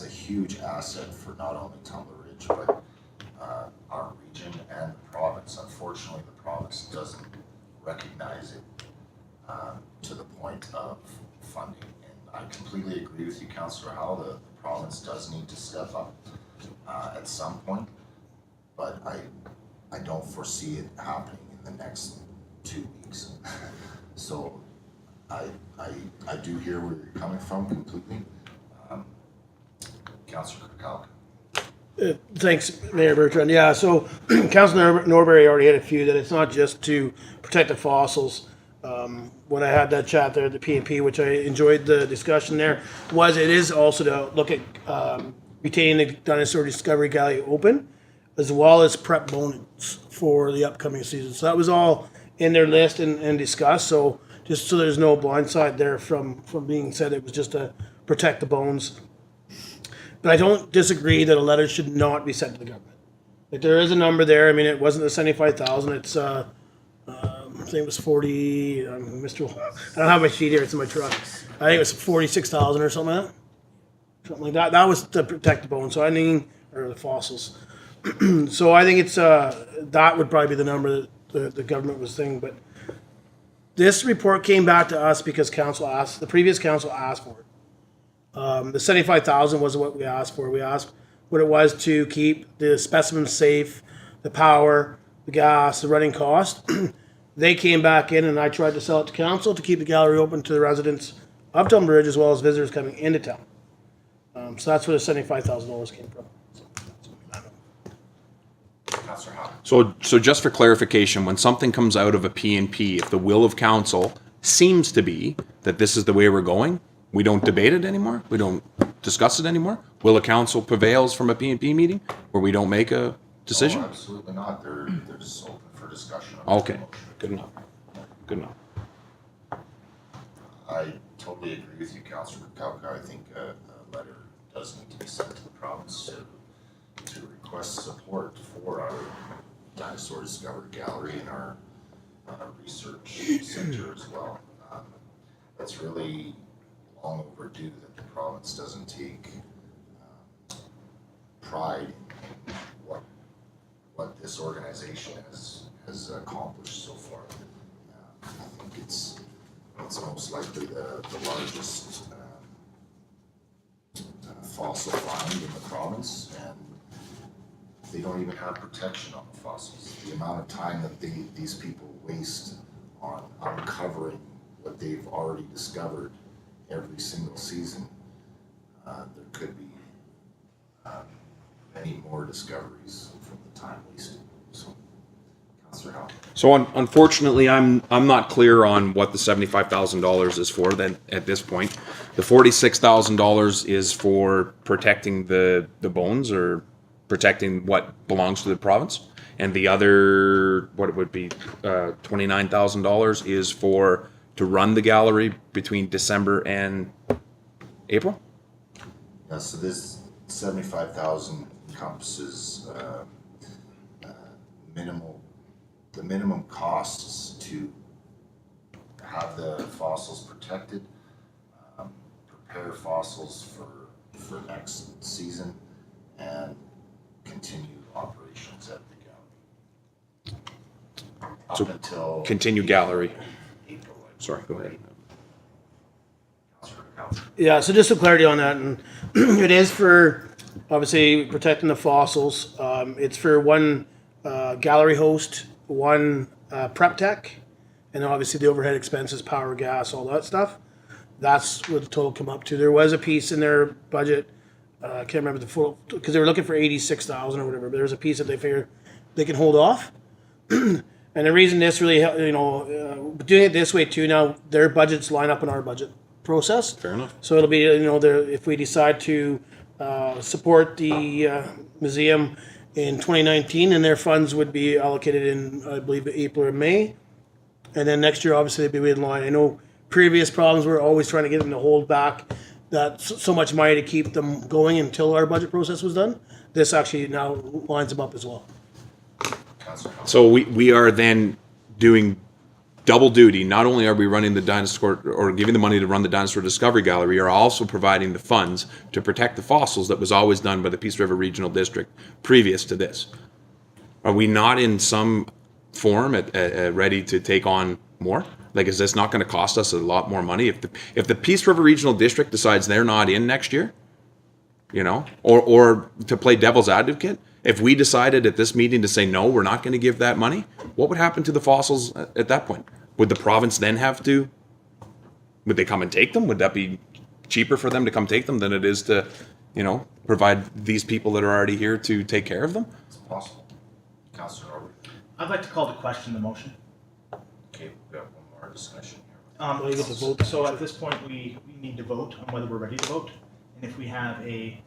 huge asset for not only Tumbler Ridge, but our region and the province. Unfortunately, the province doesn't recognize it to the point of funding. And I completely agree with you, Councillor Howell. The province does need to step up at some point, but I don't foresee it happening in the next 2 weeks. So I do hear where you're coming from completely. Councillor Kirkcallion. Thanks, Mayor Bertrand. Yeah, so Councillor Norbury already had a few that it's not just to protect the fossils. When I had that chat there at the PNP, which I enjoyed the discussion there, it is also to look at retaining the Dinosaur Discovery Gallery open, as well as prep bones for the upcoming season. So that was all in their list and discussed. So just so there's no blindside there from being said, it was just to protect the bones. But I don't disagree that a letter should not be sent to the government. Like, there is a number there. I mean, it wasn't the 75,000. It's I think it was 40. I don't have my sheet here. It's in my truck. I think it was 46,000 or something like that. Something like that. That was to protect the bones. So or the fossils. So I think it's that would probably be the number that the government was saying. But this report came back to us because the previous council asked for it. The 75,000 wasn't what we asked for. We asked what it was to keep the specimens safe, the power, the gas, the running cost. They came back in, and I tried to sell it to council to keep the gallery open to the residents of Tumbler Ridge as well as visitors coming into town. So that's where the $75,000 came from. So just for clarification, when something comes out of a PNP, if the will of council seems to be that this is the way we're going, we don't debate it anymore? We don't discuss it anymore? Will of council prevails from a PNP meeting where we don't make a decision? No, absolutely not. They're just open for discussion. Okay, good enough. Good enough. I totally agree with you, Councillor Kirkcallion. I think a letter does need to be sent to the province to request support for our Dinosaur Discovery Gallery and our a research center as well. It's really long overdue that the province doesn't take pride in what this organization has accomplished so far. I think it's most likely the largest fossil find in the province, and they don't even have protection on the fossils. The amount of time that these people waste on uncovering what they've already discovered every single season, there could be many more discoveries from the time wasted. So, Councillor Howe. So unfortunately, I'm not clear on what the $75,000 is for. Then at this point, the $46,000 is for protecting the bones or protecting what belongs to the province, and the other, what it would be, $29,000 is to run the gallery between December and April. Yeah, so this 75,000 encompasses the minimum costs to have the fossils protected, prepare fossils for next season, and continue operations at the gallery. So Up until continue gallery. April. Sorry, go ahead. Councillor Howe. Yeah, so just some clarity on that, and it is for obviously protecting the fossils. It's for one gallery host, one prep tech, and then obviously the overhead expenses, power, gas, all that stuff. That's what the total come up to. There was a piece in their budget, I can't remember the full, because they were looking for 86,000 or whatever, but there's a piece that they figured they can hold off. And the reason this really, doing it this way too, now their budgets line up in our budget process. Fair enough. So it'll be, if we decide to support the museum in 2019, and their funds would be allocated in, I believe, April or May. And then next year, obviously, they'd be in line. I know previous problems were always trying to get them to hold back that so much money to keep them going until our budget process was done. This actually now lines them up as well. Councillor Howe. So we are then doing double duty. Not only are we running the dinosaur or giving the money to run the Dinosaur Discovery Gallery, we are also providing the funds to protect the fossils that was always done by the Peace River Regional District previous to this. Are we not in some form ready to take on more? Like, is this not going to cost us a lot more money if the Peace River Regional District decides they're not in next year? Or to play devil's advocate, if we decided at this meeting to say no, we're not going to give that money, what would happen to the fossils at that point? Would the province then have to? Would they come and take them? Would that be cheaper for them to come take them than it is to, provide these people that are already here to take care of them? It's possible. Councillor Robert. I'd like to call to question the motion. Okay, we have one more discussion here. You get to vote. So at this point, we need to vote on whether we're ready to vote, and if we have a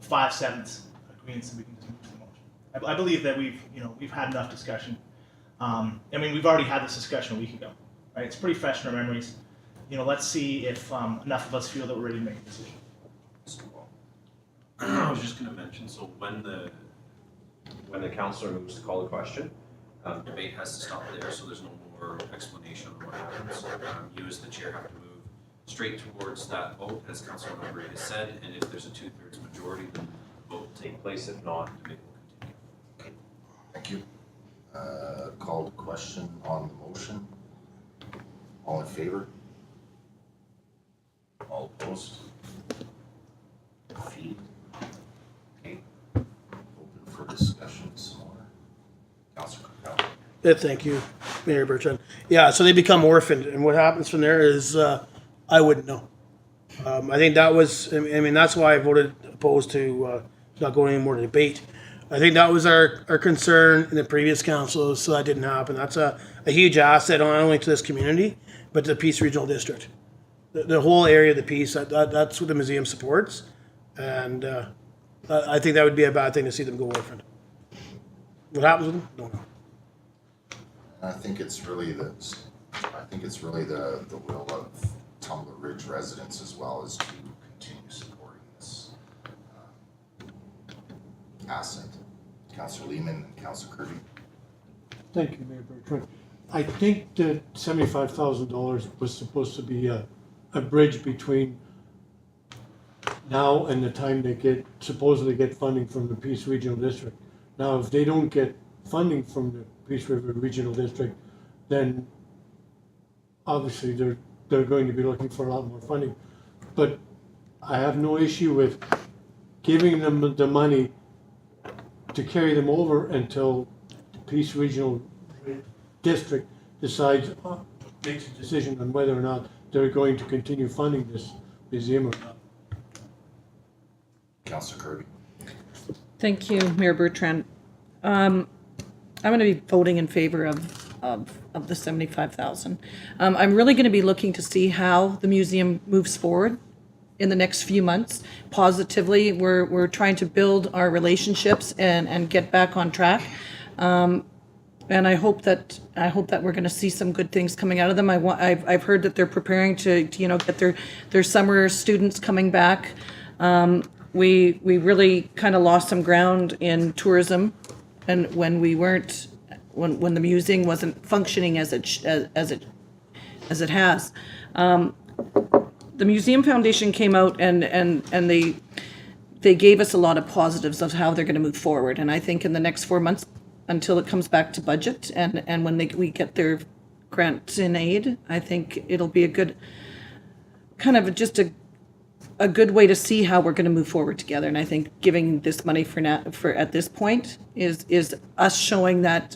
5/7 agreement, so we can just move to the motion. I believe that we've had enough discussion. We've already had this discussion a week ago, right? It's pretty fresh in our memories. Let's see if enough of us feel that we're ready to make a decision. Mr. Wall. I was just going to mention, so when the councillor moves to call the question, debate has to stop there, so there's no more explanation on what happens. You as the chair have to move straight towards that vote, as Councillor Member has said, and if there's a 2/3 majority, then the vote will take place. If not, debate will continue. Thank you. Call to question on the motion. All in favor? All opposed? Defeated? Okay. Open for discussion some more. Councillor Cook. Thank you, Mayor Bertrand. Yeah, so they become orphaned, and what happens from there is, I wouldn't know. I think that was, that's why I voted opposed to not going any more to debate. I think that was our concern in the previous council, so that didn't happen. That's a huge asset, not only to this community, but to the Peace Regional District. The whole area of the Peace, that's what the museum supports, and I think that would be a bad thing to see them go orphaned. What happens with them? Don't know. I think it's really the will of Tumbler Ridge residents as well as to continue supporting this asset. Councillor Lehman and Councillor Kirby. Thank you, Mayor Bertrand. I think that $75,000 was supposed to be a bridge between now and the time they supposedly get funding from the Peace Regional District. Now, if they don't get funding from the Peace River Regional District, then obviously they're going to be looking for a lot more funding. But I have no issue with giving them the money to carry them over until the Peace Regional District decides, makes a decision on whether or not they're going to continue funding this museum or not. Councillor Kirby. Thank you, Mayor Bertrand. I'm going to be voting in favor of the 75,000. I'm really going to be looking to see how the museum moves forward in the next few months. Positively, we're trying to build our relationships and get back on track. And I hope that we're going to see some good things coming out of them. I've heard that they're preparing to get their summer students coming back. We really kind of lost some ground in tourism, and when the museum wasn't functioning as it has. The Museum Foundation came out and they gave us a lot of positives of how they're going to move forward. And I think in the next 4 months, until it comes back to budget and when we get their grants in aid, I think it'll be a good kind of just a good way to see how we're going to move forward together. And I think giving this money for at this point is us showing that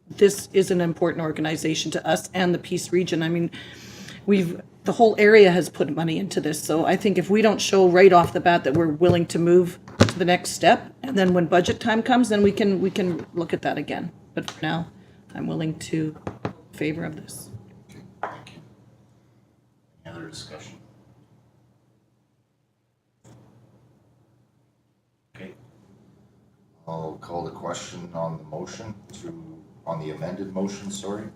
this is an important organization to us and the Peace Region. I mean, the whole area has put money into this. So I think if we don't show right off the bat that we're willing to move to the next step, and then when budget time comes, then we can look at that again. But for now, I'm willing to favor of this. Okay, thank you. Any other discussion? Okay. I'll call the question on the motion on the amended motion, to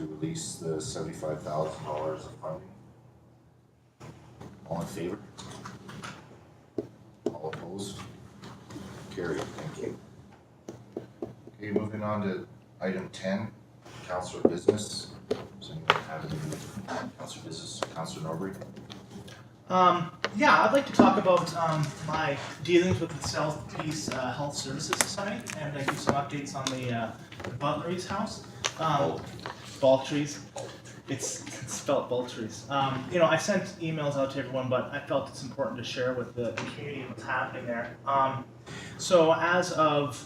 release the $75,000 of funding. All in favor? All opposed? Carried, thank you. Okay, moving on to item 10, councillor business. Does anyone have any councillor business? Councillor Norbury? Yeah, I'd like to talk about my dealings with the South Peace Health Services Society and give some updates on the Butlery's house. Baltrees. It's spelled Baltrees. I sent emails out to everyone, but I felt it's important to share with the community what's happening there. So as of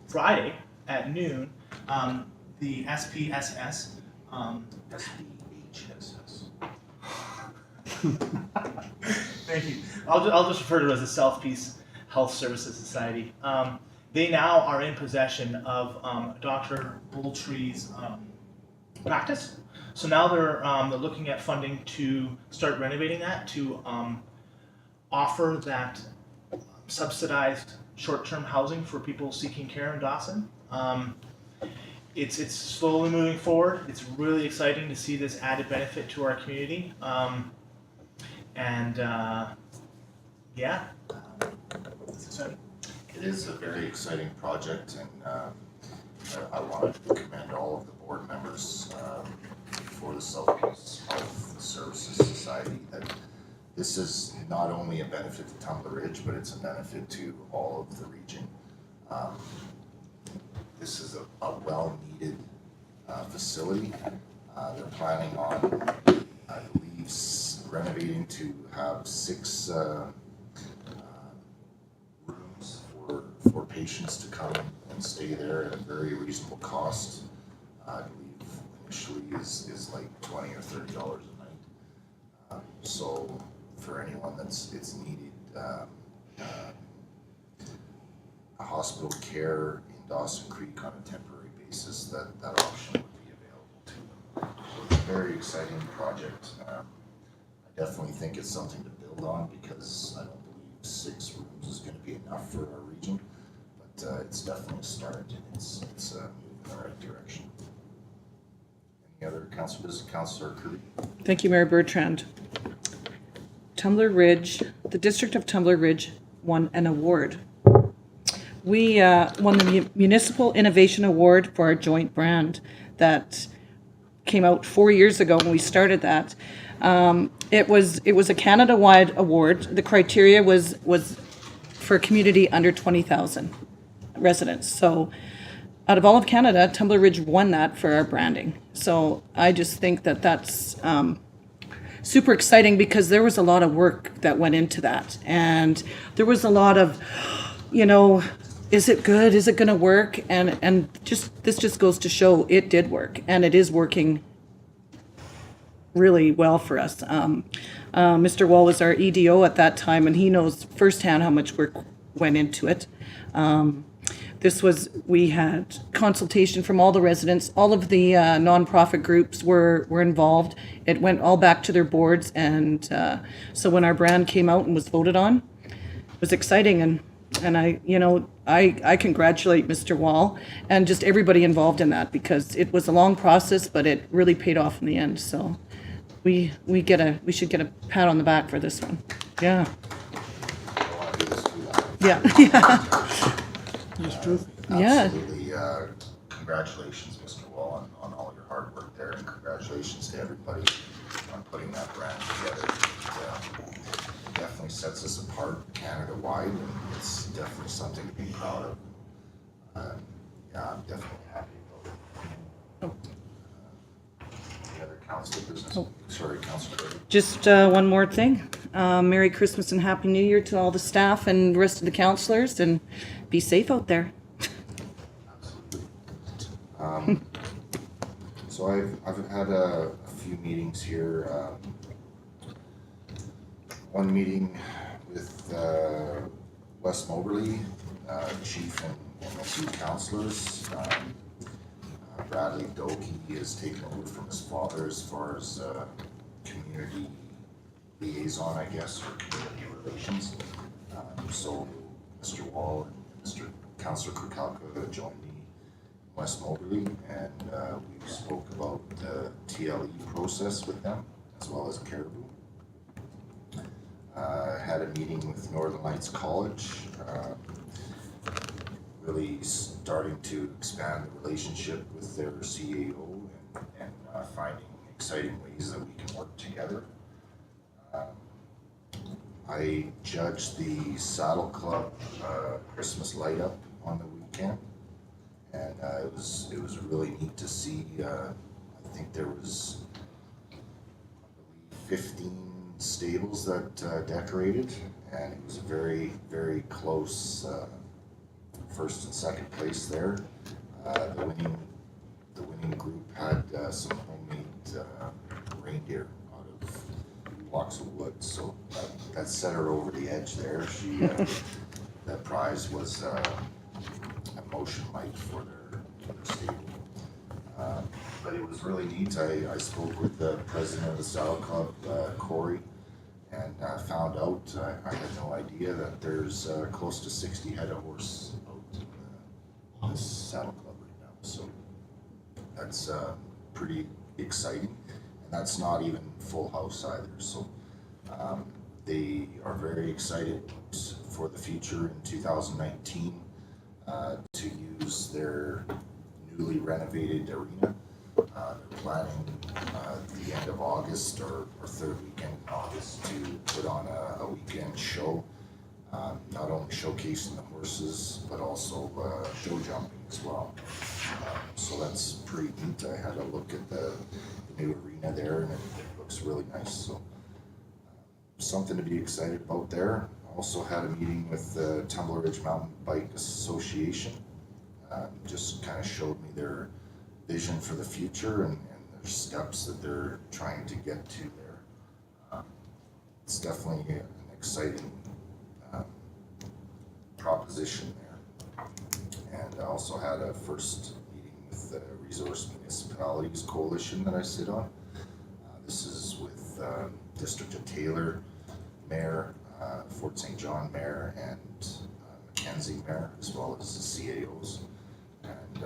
Friday at noon, the SPSS, SPHSS. Thank you. I'll just refer to it as the South Peace Health Services Society. They now are in possession of Dr. Baltree's practice. So now they're looking at funding to start renovating that, to offer that subsidized short-term housing for people seeking care in Dawson. It's slowly moving forward. It's really exciting to see this added benefit to our community. Yeah. It's exciting. It is a very exciting project, and I want to commend all of the board members for the South Peace Health Services Society. That this is not only a benefit to Tumbler Ridge, but it's a benefit to all of the region. This is a well-needed facility. They're planning on, I believe, renovating to have 6 rooms for patients to come and stay there at a very reasonable cost. I believe initially is like $20 or $30 a night. So for anyone it's needed a hospital care in Dawson Creek on a temporary basis, that option would be available to them. So it's a very exciting project. I definitely think it's something to build on, because I don't believe 6 rooms is going to be enough for our region, but it's definitely a start, and it's a move in the right direction. Any other Councillor Kirby? Thank you, Mayor Bertrand. Tumbler Ridge, the district of Tumbler Ridge won an award we won the Municipal Innovation Award for our joint brand that came out 4 years ago when we started that. It was a Canada-wide award. The criteria was for a community under 20,000 residents. So out of all of Canada, Tumbler Ridge won that for our branding. So I just think that that's super exciting because there was a lot of work that went into that. And there was a lot of, is it good? Is it going to work? And this just goes to show it did work, and it is working really well for us. Mr. Wall was our EDO at that time, and he knows firsthand how much work went into it. We had consultation from all the residents. All of the nonprofit groups were involved. It went all back to their boards, and so when our brand came out and was voted on, it was exciting. And I congratulate Mr. Wall and just everybody involved in that, because it was a long process, but it really paid off in the end. So we should get a pat on the back for this one. Yeah. I don't want to do this too loud. Yeah. It's true. Yeah. Absolutely. Congratulations, Mr. Wall, on all your hard work there, and congratulations to everybody on putting that brand together. It definitely sets us apart Canada-wide, and it's definitely something to be proud of. I'm definitely happy about it. Any other council business? Sorry, Councilor Brady. Just one more thing. Merry Christmas and Happy New Year to all the staff and the rest of the councillors, and be safe out there. Absolutely. So I've had a few meetings here. One meeting with Wes Moberly, Chief and a few councillors. Bradley Doki has taken over from his father as far as community liaison, I guess, or community relations. So Mr. Wall and Mr. Councillor Kukalka joined me, Wes Moberly, and we spoke about the TLE process with them, as well as Caribou. Had a meeting with Northern Lights College, really starting to expand the relationship with their CAO and finding exciting ways that we can work together. I judged the Saddle Club Christmas light up on the weekend, and it was really neat to see. I think there was, I believe, 15 stables that decorated, and it was a very, very close first and second place there. The winning group had some homemade reindeer out of blocks of wood, so that set her over the edge there. She that prize was a motion light for their stable. But it was really neat. I spoke with the president of the Saddle Club, Corey, and found out, I had no idea, that there's close to 60 head of horse out in the Saddle Club right now. So that's pretty exciting. And that's not even full house either. So they are very excited for the future in 2019 to use their newly renovated arena. They're planning the end of August or third weekend in August to put on a weekend show, not only showcasing the horses, but also show jumping as well. So that's pretty neat. I had a look at the new arena there, and it looks really nice. So something to be excited about there. Also had a meeting with the Tumbler Ridge Mountain Bike Association. Just kind of showed me their vision for the future and their steps that they're trying to get to there. It's definitely an exciting proposition there. And I also had a first meeting with the Resource Municipalities Coalition that I sit on. This is with District of Taylor Mayor, Fort St. John Mayor, and Mackenzie Mayor, as well as the CAOs. And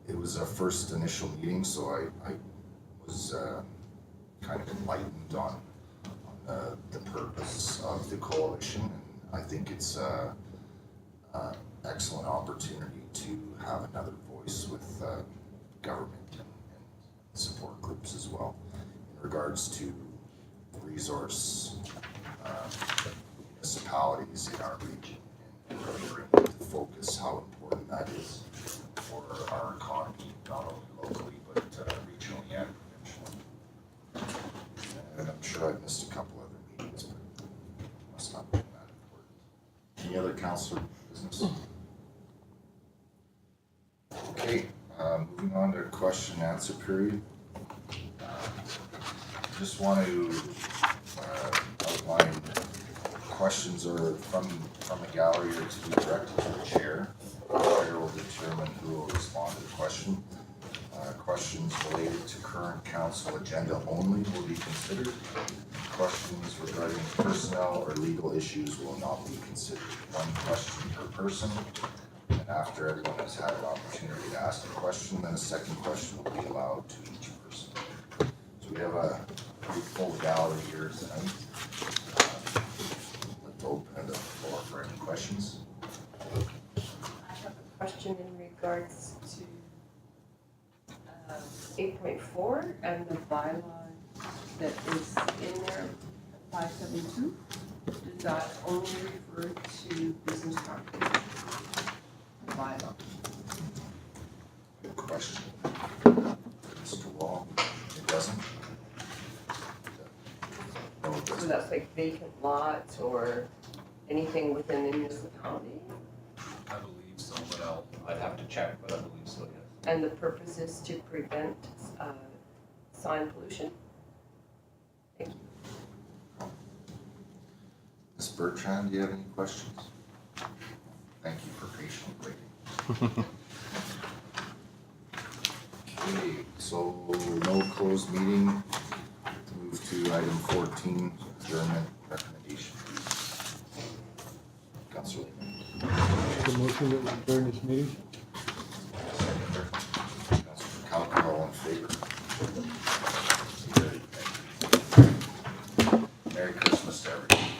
it was a first initial meeting, so I was kind of enlightened on the purpose of the coalition. And I think it's excellent opportunity to have another voice with government and support groups as well in regards to resource municipalities in our region, and really bring into focus how important that is for our economy, not only locally but regionally and provincially. And I'm sure I've missed a couple other meetings, but must not be that important. Any other councillor business? Okay, moving on to question and answer period. Just want to outline questions are from the gallery or to be directed to the chair. The chair will determine who will respond to the question. Questions related to current council agenda only will be considered. Questions regarding personnel or legal issues will not be considered. One question per person. And after everyone has had an opportunity to ask a question, then a second question will be allowed to each person. So we have a pretty full gallery here tonight. Let's open the floor for any questions. I have a question in regards to 8.4 and the bylaw that is in there, 572. Does that only refer to business property? Bylaw. Good question. Mr. Wall, it doesn't? No, it So doesn't. that's like vacant lots or anything within the municipality? I believe so, but I'd have to check, but I believe so, yes. And the purpose is to prevent sign pollution? Thank you. Ms. Bertrand, do you have any questions? Thank you for patiently waiting. Okay, so no closed meeting. Move to item 14, adjournment recommendation. Councilor Lehman. The motion that we adjourn this meeting? Seconder. Councilor Calca, all in favor? Merry Christmas to everyone.